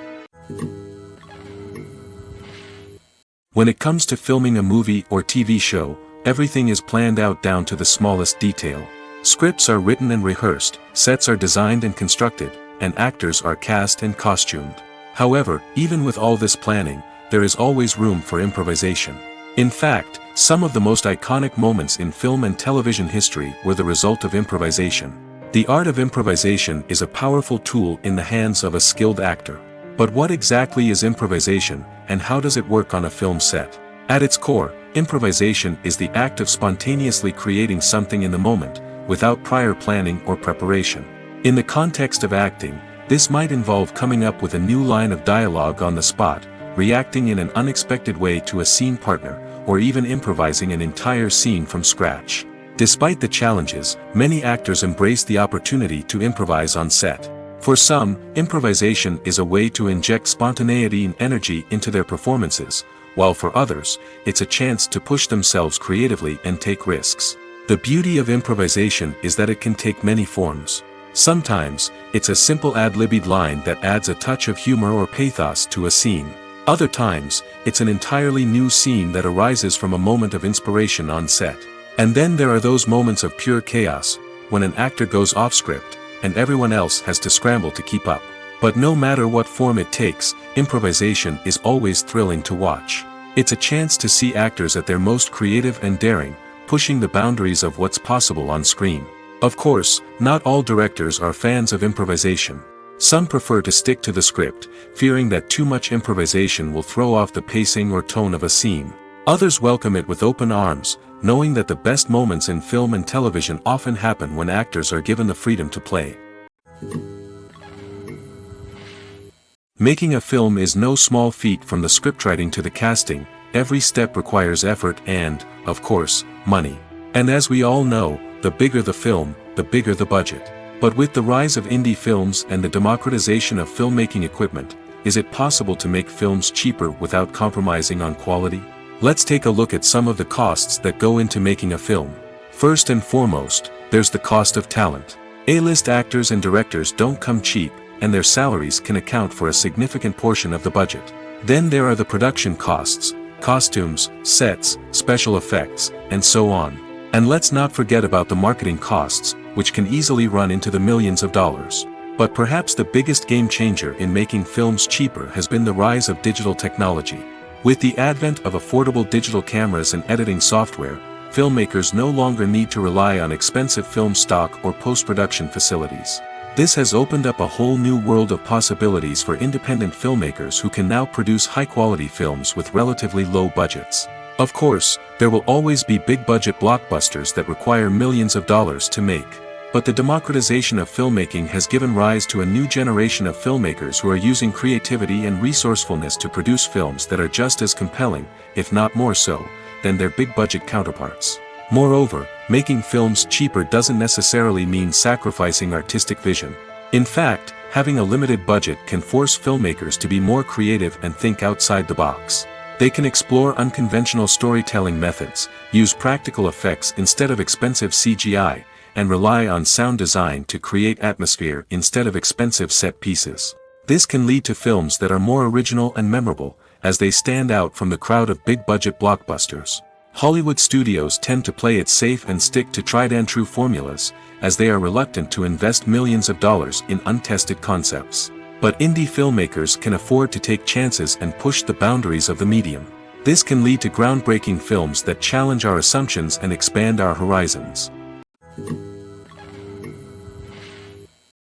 A: When it comes to filming a movie or TV show, everything is planned out down to the smallest detail. Scripts are written and rehearsed, sets are designed and constructed, and actors are cast and costumed. However, even with all this planning, there is always room for improvisation. In fact, some of the most iconic moments in film and television history were the result of improvisation. The art of improvisation is a powerful tool in the hands of a skilled actor. But what exactly is improvisation, and how does it work on a film set? At its core, improvisation is the act of spontaneously creating something in the moment, without prior planning or preparation. In the context of acting, this might involve coming up with a new line of dialogue on the spot, reacting in an unexpected way to a scene partner, or even improvising an entire scene from scratch. Despite the challenges, many actors embrace the opportunity to improvise on set. For some, improvisation is a way to inject spontaneity and energy into their performances, while for others, it's a chance to push themselves creatively and take risks. The beauty of improvisation is that it can take many forms. Sometimes, it's a simple ad-libbed line that adds a touch of humor or pathos to a scene. Other times, it's an entirely new scene that arises from a moment of inspiration on set. And then there are those moments of pure chaos, when an actor goes off script, and everyone else has to scramble to keep up. But no matter what form it takes, improvisation is always thrilling to watch. It's a chance to see actors at their most creative and daring, pushing the boundaries of what's possible on screen. Of course, not all directors are fans of improvisation. Some prefer to stick to the script, fearing that too much improvisation will throw off the pacing or tone of a scene. Others welcome it with open arms, knowing that the best moments in film and television often happen when actors are given the freedom to play. Making a film is no small feat. From the scriptwriting to the casting, every step requires effort and, of course, money. And as we all know, the bigger the film, the bigger the budget. But with the rise of indie films and the democratization of filmmaking equipment, is it possible to make films cheaper without compromising on quality? Let's take a look at some of the costs that go into making a film. First and foremost, there's the cost of talent. A-list actors and directors don't come cheap, and their salaries can account for a significant portion of the budget. Then there are the production costs, costumes, sets, special effects, and so on. And let's not forget about the marketing costs, which can easily run into the millions of dollars. But perhaps the biggest game changer in making films cheaper has been the rise of digital technology. With the advent of affordable digital cameras and editing software, filmmakers no longer need to rely on expensive film stock or post-production facilities. This has opened up a whole new world of possibilities for independent filmmakers who can now produce high-quality films with relatively low budgets. Of course, there will always be big-budget blockbusters that require millions of dollars to make. But the democratization of filmmaking has given rise to a new generation of filmmakers who are using creativity and resourcefulness to produce films that are just as compelling, if not more so, than their big-budget counterparts. Moreover, making films cheaper doesn't necessarily mean sacrificing artistic vision. In fact, having a limited budget can force filmmakers to be more creative and think outside the box. They can explore unconventional storytelling methods, use practical effects instead of expensive CGI, and rely on sound design to create atmosphere instead of expensive set pieces. This can lead to films that are more original and memorable, as they stand out from the crowd of big-budget blockbusters. Hollywood studios tend to play it safe and stick to tried-and-true formulas, as they are reluctant to invest millions of dollars in untested concepts. But indie filmmakers can afford to take chances and push the boundaries of the medium. This can lead to groundbreaking films that challenge our assumptions and expand our horizons.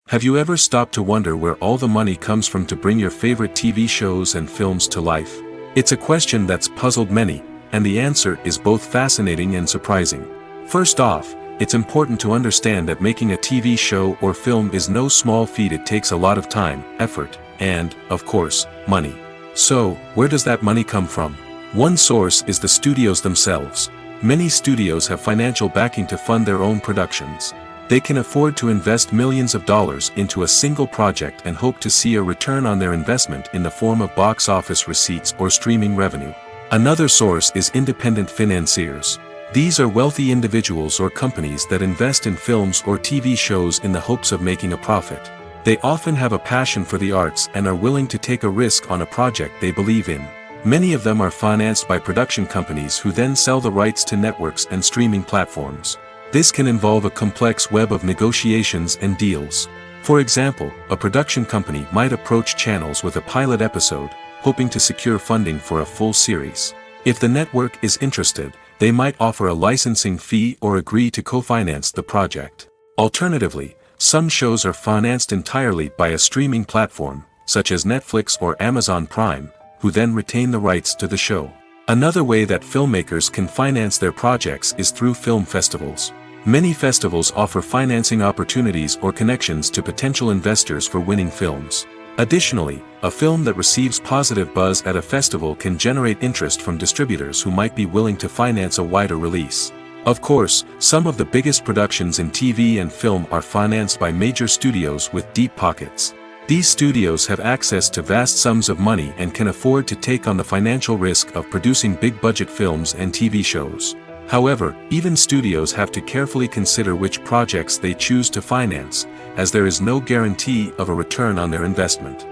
A: Have you ever stopped to wonder where all the money comes from to bring your favorite TV shows and films to life? It's a question that's puzzled many, and the answer is both fascinating and surprising. First off, it's important to understand that making a TV show or film is no small feat. It takes a lot of time, effort, and, of course, money. So, where does that money come from? One source is the studios themselves. Many studios have financial backing to fund their own productions. They can afford to invest millions of dollars into a single project and hope to see a return on their investment in the form of box office receipts or streaming revenue. Another source is independent financiers. These are wealthy individuals or companies that invest in films or TV shows in the hopes of making a profit. They often have a passion for the arts and are willing to take a risk on a project they believe in. Many of them are financed by production companies who then sell the rights to networks and streaming platforms. This can involve a complex web of negotiations and deals. For example, a production company might approach channels with a pilot episode, hoping to secure funding for a full series. If the network is interested, they might offer a licensing fee or agree to co-finance the project. Alternatively, some shows are financed entirely by a streaming platform, such as Netflix or Amazon Prime, who then retain the rights to the show. Another way that filmmakers can finance their projects is through film festivals. Many festivals offer financing opportunities or connections to potential investors for winning films. Additionally, a film that receives positive buzz at a festival can generate interest from distributors who might be willing to finance a wider release. Of course, some of the biggest productions in TV and film are financed by major studios with deep pockets. These studios have access to vast sums of money and can afford to take on the financial risk of producing big-budget films and TV shows. However, even studios have to carefully consider which projects they choose to finance, as there is no guarantee of a return on their investment.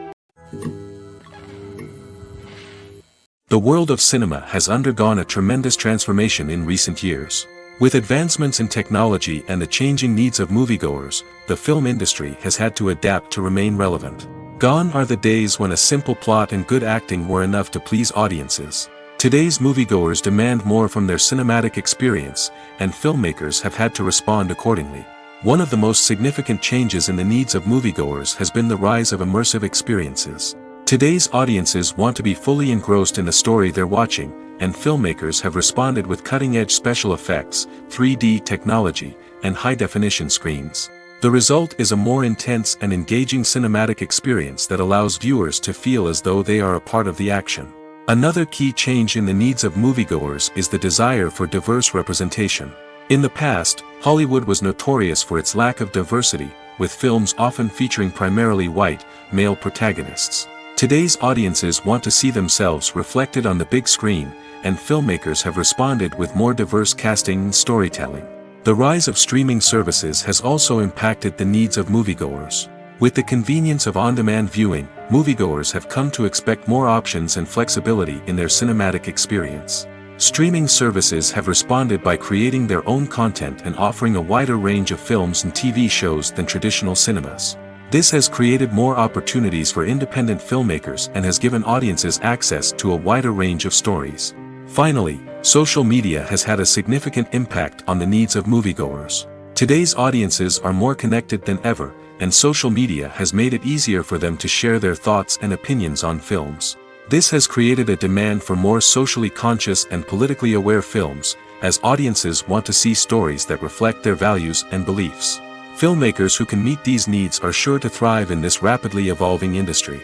A: The world of cinema has undergone a tremendous transformation in recent years. With advancements in technology and the changing needs of moviegoers, the film industry has had to adapt to remain relevant. Gone are the days when a simple plot and good acting were enough to please audiences. Today's moviegoers demand more from their cinematic experience, and filmmakers have had to respond accordingly. One of the most significant changes in the needs of moviegoers has been the rise of immersive experiences. Today's audiences want to be fully engrossed in the story they're watching, and filmmakers have responded with cutting-edge special effects, 3D technology, and high-definition screens. The result is a more intense and engaging cinematic experience that allows viewers to feel as though they are a part of the action. Another key change in the needs of moviegoers is the desire for diverse representation. In the past, Hollywood was notorious for its lack of diversity, with films often featuring primarily white, male protagonists. Today's audiences want to see themselves reflected on the big screen, and filmmakers have responded with more diverse casting and storytelling. The rise of streaming services has also impacted the needs of moviegoers. With the convenience of on-demand viewing, moviegoers have come to expect more options and flexibility in their cinematic experience. Streaming services have responded by creating their own content and offering a wider range of films and TV shows than traditional cinemas. This has created more opportunities for independent filmmakers and has given audiences access to a wider range of stories. Finally, social media has had a significant impact on the needs of moviegoers. Today's audiences are more connected than ever, and social media has made it easier for them to share their thoughts and opinions on films. This has created a demand for more socially conscious and politically aware films, as audiences want to see stories that reflect their values and beliefs. Filmmakers who can meet these needs are sure to thrive in this rapidly evolving industry.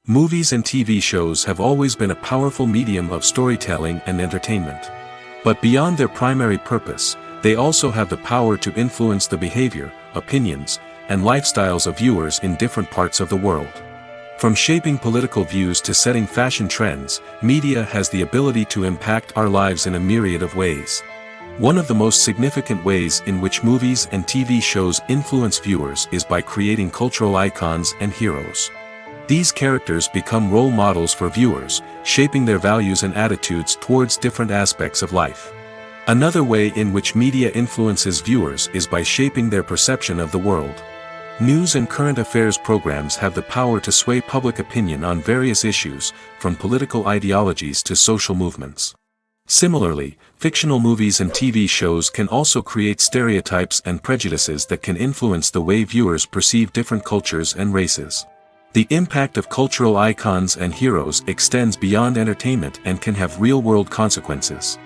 A: Movies and TV shows have always been a powerful medium of storytelling and entertainment. But beyond their primary purpose, they also have the power to influence the behavior, opinions, and lifestyles of viewers in different parts of the world. From shaping political views to setting fashion trends, media has the ability to impact our lives in a myriad of ways. One of the most significant ways in which movies and TV shows influence viewers is by creating cultural icons and heroes. These characters become role models for viewers, shaping their values and attitudes towards different aspects of life. Another way in which media influences viewers is by shaping their perception of the world. News and current affairs programs have the power to sway public opinion on various issues, from political ideologies to social movements. Similarly, fictional movies and TV shows can also create stereotypes and prejudices that can influence the way viewers perceive different cultures and races. The impact of cultural icons and heroes extends beyond entertainment and can have real-world consequences.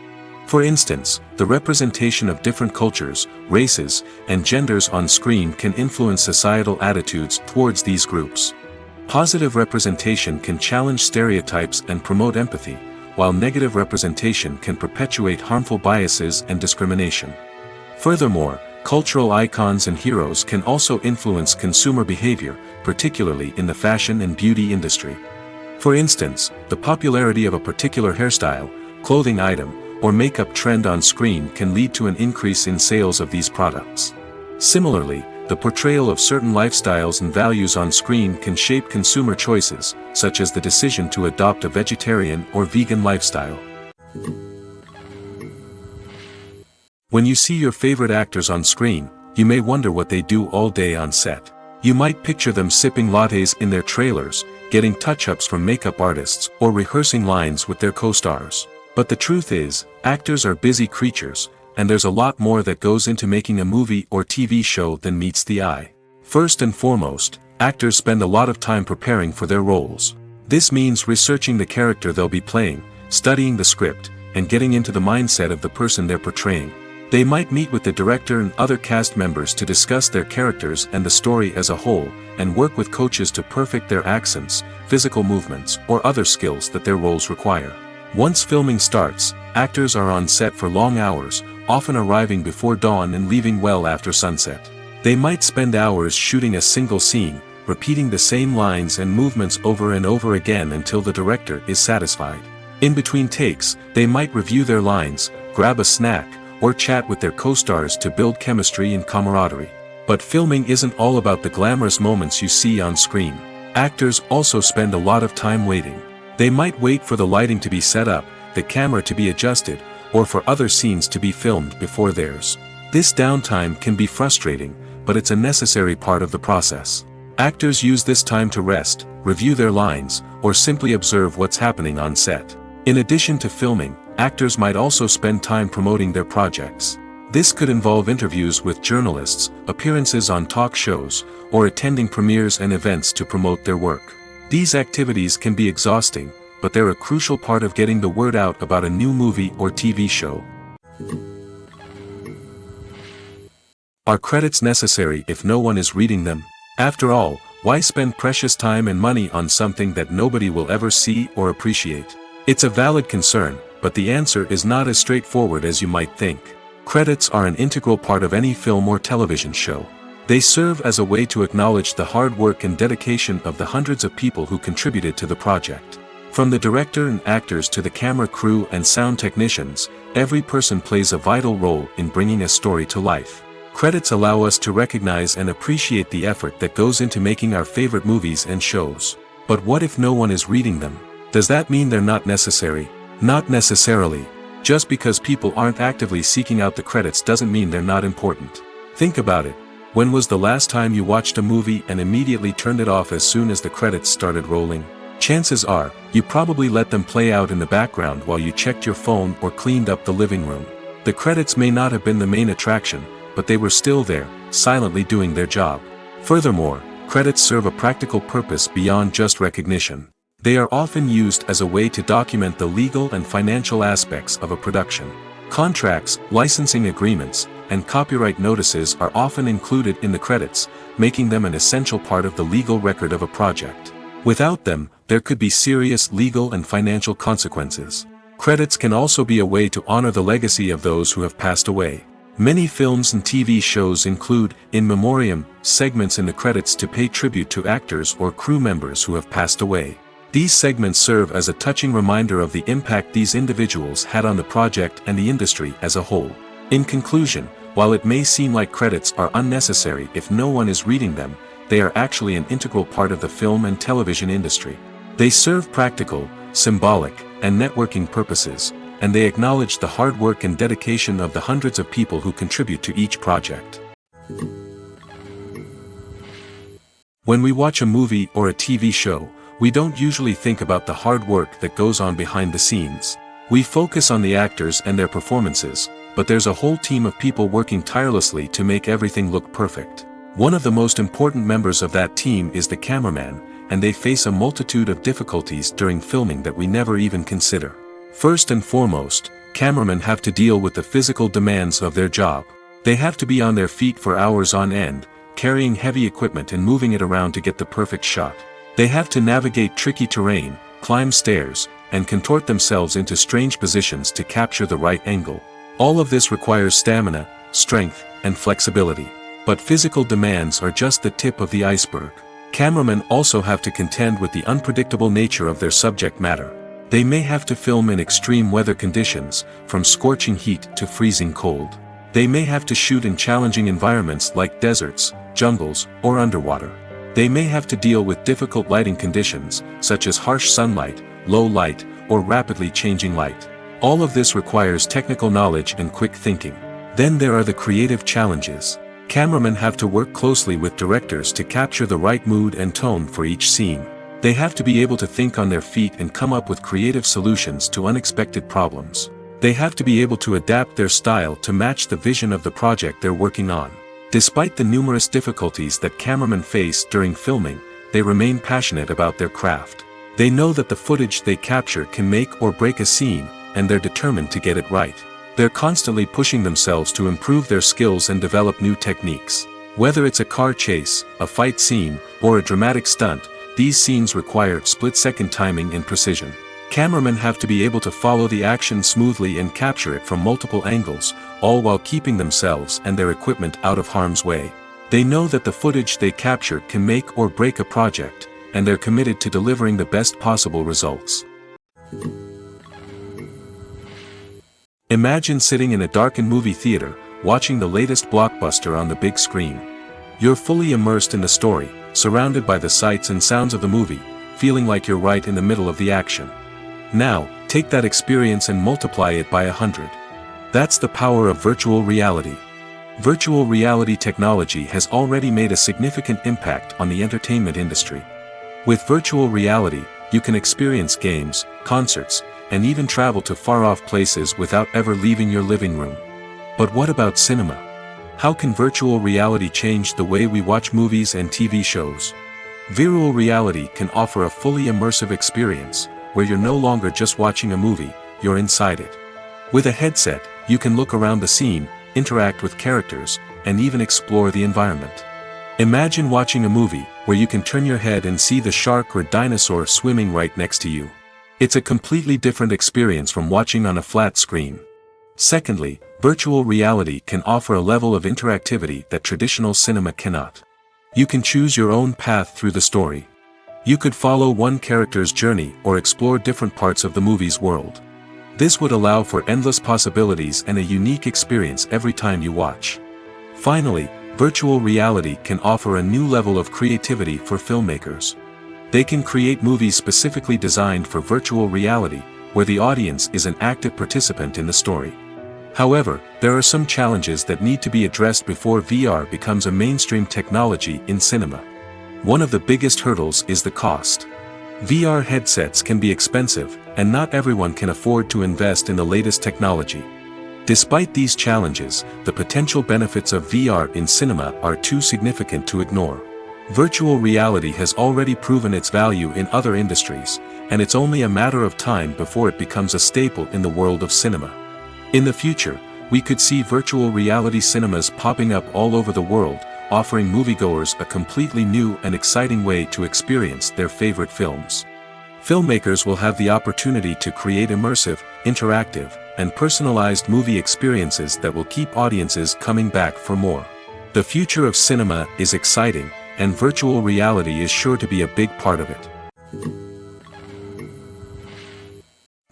A: For instance, the representation of different cultures, races, and genders on screen can influence societal attitudes towards these groups. Positive representation can challenge stereotypes and promote empathy, while negative representation can perpetuate harmful biases and discrimination. Furthermore, cultural icons and heroes can also influence consumer behavior, particularly in the fashion and beauty industry. For instance, the popularity of a particular hairstyle, clothing item, or makeup trend on screen can lead to an increase in sales of these products. Similarly, the portrayal of certain lifestyles and values on screen can shape consumer choices, such as the decision to adopt a vegetarian or vegan lifestyle. When you see your favorite actors on screen, you may wonder what they do all day on set. You might picture them sipping lattes in their trailers, getting touch-ups from makeup artists, or rehearsing lines with their co-stars. But the truth is, actors are busy creatures, and there's a lot more that goes into making a movie or TV show than meets the eye. First and foremost, actors spend a lot of time preparing for their roles. This means researching the character they'll be playing, studying the script, and getting into the mindset of the person they're portraying. They might meet with the director and other cast members to discuss their characters and the story as a whole, and work with coaches to perfect their accents, physical movements, or other skills that their roles require. Once filming starts, actors are on set for long hours, often arriving before dawn and leaving well after sunset. They might spend hours shooting a single scene, repeating the same lines and movements over and over again until the director is satisfied. In between takes, they might review their lines, grab a snack, or chat with their co-stars to build chemistry and camaraderie. But filming isn't all about the glamorous moments you see on screen. Actors also spend a lot of time waiting. They might wait for the lighting to be set up, the camera to be adjusted, or for other scenes to be filmed before theirs. This downtime can be frustrating, but it's a necessary part of the process. Actors use this time to rest, review their lines, or simply observe what's happening on set. In addition to filming, actors might also spend time promoting their projects. This could involve interviews with journalists, appearances on talk shows, or attending premieres and events to promote their work. These activities can be exhausting, but they're a crucial part of getting the word out about a new movie or TV show. Are credits necessary if no one is reading them? After all, why spend precious time and money on something that nobody will ever see or appreciate? It's a valid concern, but the answer is not as straightforward as you might think. Credits are an integral part of any film or television show. They serve as a way to acknowledge the hard work and dedication of the hundreds of people who contributed to the project. From the director and actors to the camera crew and sound technicians, every person plays a vital role in bringing a story to life. Credits allow us to recognize and appreciate the effort that goes into making our favorite movies and shows. But what if no one is reading them? Does that mean they're not necessary? Not necessarily. Just because people aren't actively seeking out the credits doesn't mean they're not important. Think about it. When was the last time you watched a movie and immediately turned it off as soon as the credits started rolling? Chances are, you probably let them play out in the background while you checked your phone or cleaned up the living room. The credits may not have been the main attraction, but they were still there, silently doing their job. Furthermore, credits serve a practical purpose beyond just recognition. They are often used as a way to document the legal and financial aspects of a production. Contracts, licensing agreements, and copyright notices are often included in the credits, making them an essential part of the legal record of a project. Without them, there could be serious legal and financial consequences. Credits can also be a way to honor the legacy of those who have passed away. Many films and TV shows include, in memoriam, segments in the credits to pay tribute to actors or crew members who have passed away. These segments serve as a touching reminder of the impact these individuals had on the project and the industry as a whole. In conclusion, while it may seem like credits are unnecessary if no one is reading them, they are actually an integral part of the film and television industry. They serve practical, symbolic, and networking purposes, and they acknowledge the hard work and dedication of the hundreds of people who contribute to each project. When we watch a movie or a TV show, we don't usually think about the hard work that goes on behind the scenes. We focus on the actors and their performances, but there's a whole team of people working tirelessly to make everything look perfect. One of the most important members of that team is the cameraman, and they face a multitude of difficulties during filming that we never even consider. First and foremost, cameramen have to deal with the physical demands of their job. They have to be on their feet for hours on end, carrying heavy equipment and moving it around to get the perfect shot. They have to navigate tricky terrain, climb stairs, and contort themselves into strange positions to capture the right angle. All of this requires stamina, strength, and flexibility. But physical demands are just the tip of the iceberg. Cameramen also have to contend with the unpredictable nature of their subject matter. They may have to film in extreme weather conditions, from scorching heat to freezing cold. They may have to shoot in challenging environments like deserts, jungles, or underwater. They may have to deal with difficult lighting conditions, such as harsh sunlight, low light, or rapidly changing light. All of this requires technical knowledge and quick thinking. Then there are the creative challenges. Cameramen have to work closely with directors to capture the right mood and tone for each scene. They have to be able to think on their feet and come up with creative solutions to unexpected problems. They have to be able to adapt their style to match the vision of the project they're working on. Despite the numerous difficulties that cameramen face during filming, they remain passionate about their craft. They know that the footage they capture can make or break a scene, and they're determined to get it right. They're constantly pushing themselves to improve their skills and develop new techniques. Whether it's a car chase, a fight scene, or a dramatic stunt, these scenes require split-second timing and precision. Cameramen have to be able to follow the action smoothly and capture it from multiple angles, all while keeping themselves and their equipment out of harm's way. They know that the footage they capture can make or break a project, and they're committed to delivering the best possible results. Imagine sitting in a darkened movie theater, watching the latest blockbuster on the big screen. You're fully immersed in the story, surrounded by the sights and sounds of the movie, feeling like you're right in the middle of the action. Now, take that experience and multiply it by 100. That's the power of virtual reality. Virtual reality technology has already made a significant impact on the entertainment industry. With virtual reality, you can experience games, concerts, and even travel to far-off places without ever leaving your living room. But what about cinema? How can virtual reality change the way we watch movies and TV shows? Virtual reality can offer a fully immersive experience, where you're no longer just watching a movie, you're inside it. With a headset, you can look around the scene, interact with characters, and even explore the environment. Imagine watching a movie, where you can turn your head and see the shark or dinosaur swimming right next to you. It's a completely different experience from watching on a flat screen. Secondly, virtual reality can offer a level of interactivity that traditional cinema cannot. You can choose your own path through the story. You could follow one character's journey or explore different parts of the movie's world. This would allow for endless possibilities and a unique experience every time you watch. Finally, virtual reality can offer a new level of creativity for filmmakers. They can create movies specifically designed for virtual reality, where the audience is an active participant in the story. However, there are some challenges that need to be addressed before VR becomes a mainstream technology in cinema. One of the biggest hurdles is the cost. VR headsets can be expensive, and not everyone can afford to invest in the latest technology. Despite these challenges, the potential benefits of VR in cinema are too significant to ignore. Virtual reality has already proven its value in other industries, and it's only a matter of time before it becomes a staple in the world of cinema. In the future, we could see virtual reality cinemas popping up all over the world, offering moviegoers a completely new and exciting way to experience their favorite films. Filmmakers will have the opportunity to create immersive, interactive, and personalized movie experiences that will keep audiences coming back for more. The future of cinema is exciting, and virtual reality is sure to be a big part of it.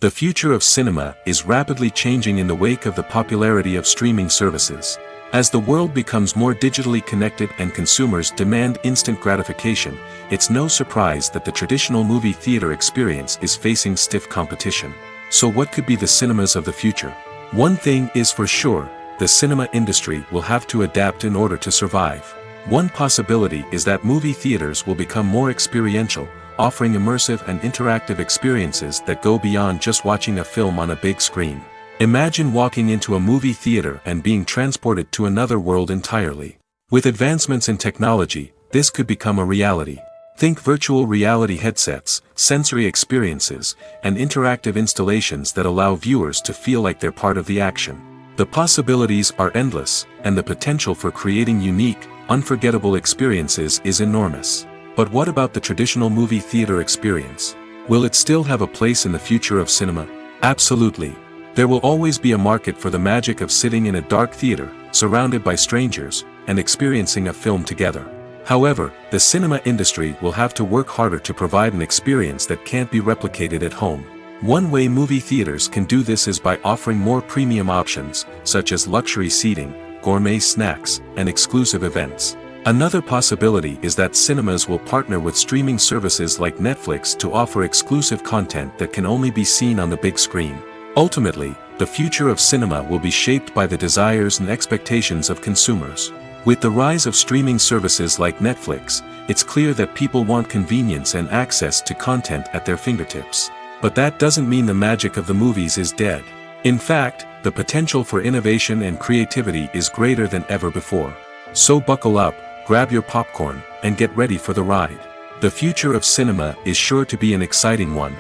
A: The future of cinema is rapidly changing in the wake of the popularity of streaming services. As the world becomes more digitally connected and consumers demand instant gratification, it's no surprise that the traditional movie theater experience is facing stiff competition. So what could be the cinemas of the future? One thing is for sure, the cinema industry will have to adapt in order to survive. One possibility is that movie theaters will become more experiential, offering immersive and interactive experiences that go beyond just watching a film on a big screen. Imagine walking into a movie theater and being transported to another world entirely. With advancements in technology, this could become a reality. Think virtual reality headsets, sensory experiences, and interactive installations that allow viewers to feel like they're part of the action. The possibilities are endless, and the potential for creating unique, unforgettable experiences is enormous. But what about the traditional movie theater experience? Will it still have a place in the future of cinema? Absolutely. There will always be a market for the magic of sitting in a dark theater, surrounded by strangers, and experiencing a film together. However, the cinema industry will have to work harder to provide an experience that can't be replicated at home. One way movie theaters can do this is by offering more premium options, such as luxury seating, gourmet snacks, and exclusive events. Another possibility is that cinemas will partner with streaming services like Netflix to offer exclusive content that can only be seen on the big screen. Ultimately, the future of cinema will be shaped by the desires and expectations of consumers. With the rise of streaming services like Netflix, it's clear that people want convenience and access to content at their fingertips. But that doesn't mean the magic of the movies is dead. In fact, the potential for innovation and creativity is greater than ever before. So buckle up, grab your popcorn, and get ready for the ride. The future of cinema is sure to be an exciting one.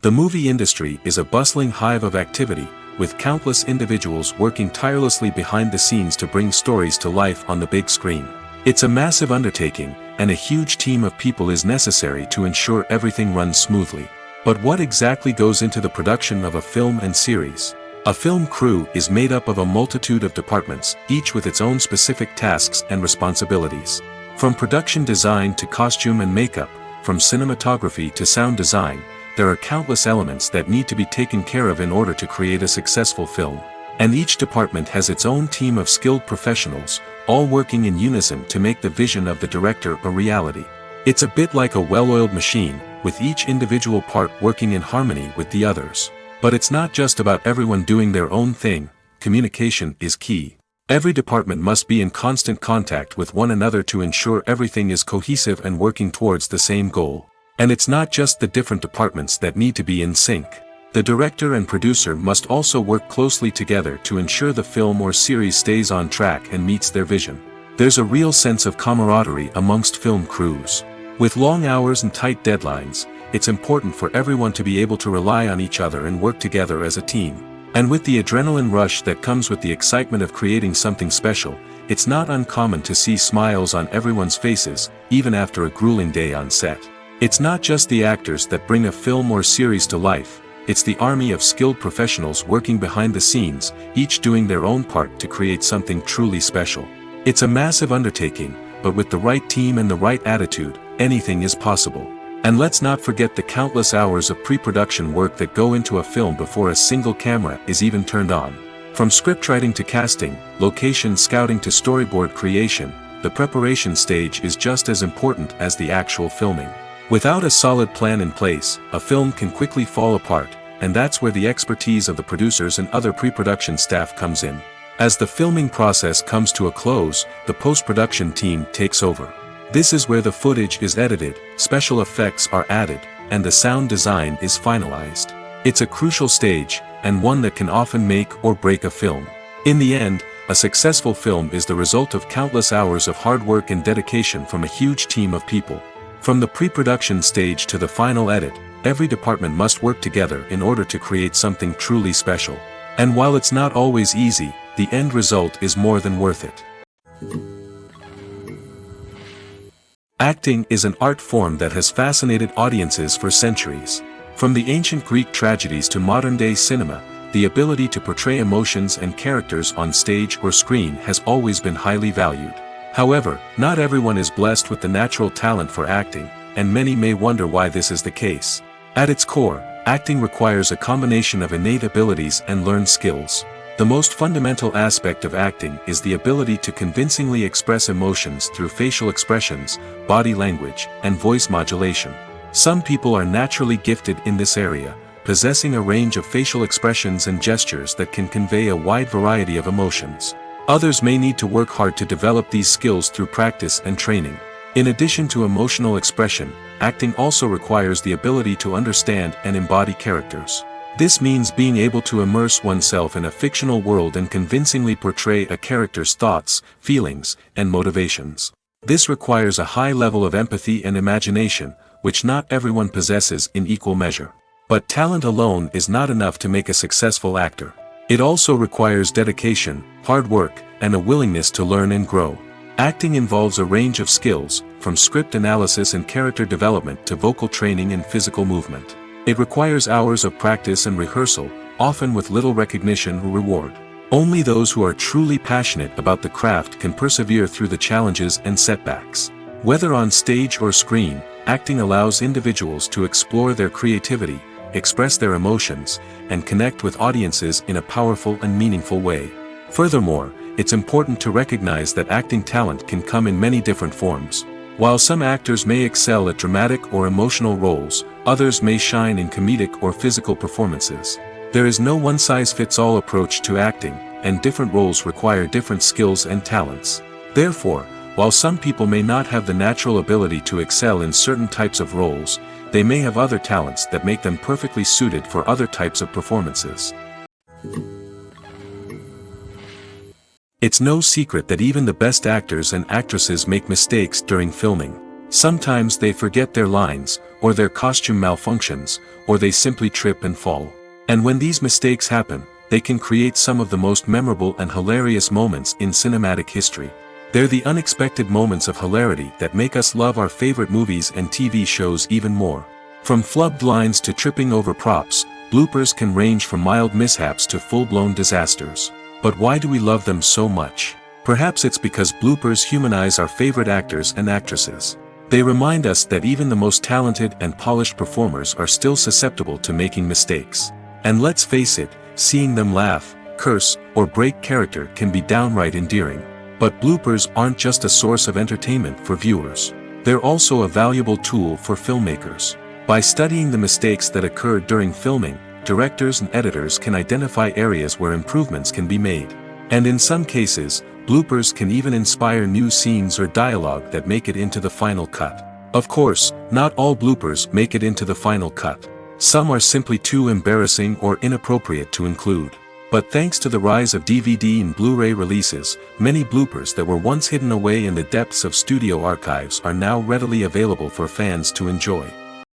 A: The movie industry is a bustling hive of activity, with countless individuals working tirelessly behind the scenes to bring stories to life on the big screen. It's a massive undertaking, and a huge team of people is necessary to ensure everything runs smoothly. But what exactly goes into the production of a film and series? A film crew is made up of a multitude of departments, each with its own specific tasks and responsibilities. From production design to costume and makeup, from cinematography to sound design, there are countless elements that need to be taken care of in order to create a successful film. And each department has its own team of skilled professionals, all working in unison to make the vision of the director a reality. It's a bit like a well-oiled machine, with each individual part working in harmony with the others. But it's not just about everyone doing their own thing, communication is key. Every department must be in constant contact with one another to ensure everything is cohesive and working towards the same goal. And it's not just the different departments that need to be in sync. The director and producer must also work closely together to ensure the film or series stays on track and meets their vision. There's a real sense of camaraderie amongst film crews. With long hours and tight deadlines, it's important for everyone to be able to rely on each other and work together as a team. And with the adrenaline rush that comes with the excitement of creating something special, it's not uncommon to see smiles on everyone's faces, even after a grueling day on set. It's not just the actors that bring a film or series to life, it's the army of skilled professionals working behind the scenes, each doing their own part to create something truly special. It's a massive undertaking, but with the right team and the right attitude, anything is possible. And let's not forget the countless hours of pre-production work that go into a film before a single camera is even turned on. From scriptwriting to casting, location scouting to storyboard creation, the preparation stage is just as important as the actual filming. Without a solid plan in place, a film can quickly fall apart, and that's where the expertise of the producers and other pre-production staff comes in. As the filming process comes to a close, the post-production team takes over. This is where the footage is edited, special effects are added, and the sound design is finalized. It's a crucial stage, and one that can often make or break a film. In the end, a successful film is the result of countless hours of hard work and dedication from a huge team of people. From the pre-production stage to the final edit, every department must work together in order to create something truly special. And while it's not always easy, the end result is more than worth it. Acting is an art form that has fascinated audiences for centuries. From the ancient Greek tragedies to modern-day cinema, the ability to portray emotions and characters on stage or screen has always been highly valued. However, not everyone is blessed with the natural talent for acting, and many may wonder why this is the case. At its core, acting requires a combination of innate abilities and learned skills. The most fundamental aspect of acting is the ability to convincingly express emotions through facial expressions, body language, and voice modulation. Some people are naturally gifted in this area, possessing a range of facial expressions and gestures that can convey a wide variety of emotions. Others may need to work hard to develop these skills through practice and training. In addition to emotional expression, acting also requires the ability to understand and embody characters. This means being able to immerse oneself in a fictional world and convincingly portray a character's thoughts, feelings, and motivations. This requires a high level of empathy and imagination, which not everyone possesses in equal measure. But talent alone is not enough to make a successful actor. It also requires dedication, hard work, and a willingness to learn and grow. Acting involves a range of skills, from script analysis and character development to vocal training and physical movement. It requires hours of practice and rehearsal, often with little recognition or reward. Only those who are truly passionate about the craft can persevere through the challenges and setbacks. Whether on stage or screen, acting allows individuals to explore their creativity, express their emotions, and connect with audiences in a powerful and meaningful way. Furthermore, it's important to recognize that acting talent can come in many different forms. While some actors may excel at dramatic or emotional roles, others may shine in comedic or physical performances. There is no one-size-fits-all approach to acting, and different roles require different skills and talents. Therefore, while some people may not have the natural ability to excel in certain types of roles, they may have other talents that make them perfectly suited for other types of performances. It's no secret that even the best actors and actresses make mistakes during filming. Sometimes they forget their lines, or their costume malfunctions, or they simply trip and fall. And when these mistakes happen, they can create some of the most memorable and hilarious moments in cinematic history. They're the unexpected moments of hilarity that make us love our favorite movies and TV shows even more. From flubbed lines to tripping over props, bloopers can range from mild mishaps to full-blown disasters. But why do we love them so much? Perhaps it's because bloopers humanize our favorite actors and actresses. They remind us that even the most talented and polished performers are still susceptible to making mistakes. And let's face it, seeing them laugh, curse, or break character can be downright endearing. But bloopers aren't just a source of entertainment for viewers. They're also a valuable tool for filmmakers. By studying the mistakes that occur during filming, directors and editors can identify areas where improvements can be made. And in some cases, bloopers can even inspire new scenes or dialogue that make it into the final cut. Of course, not all bloopers make it into the final cut. Some are simply too embarrassing or inappropriate to include. But thanks to the rise of DVD and Blu-ray releases, many bloopers that were once hidden away in the depths of studio archives are now readily available for fans to enjoy.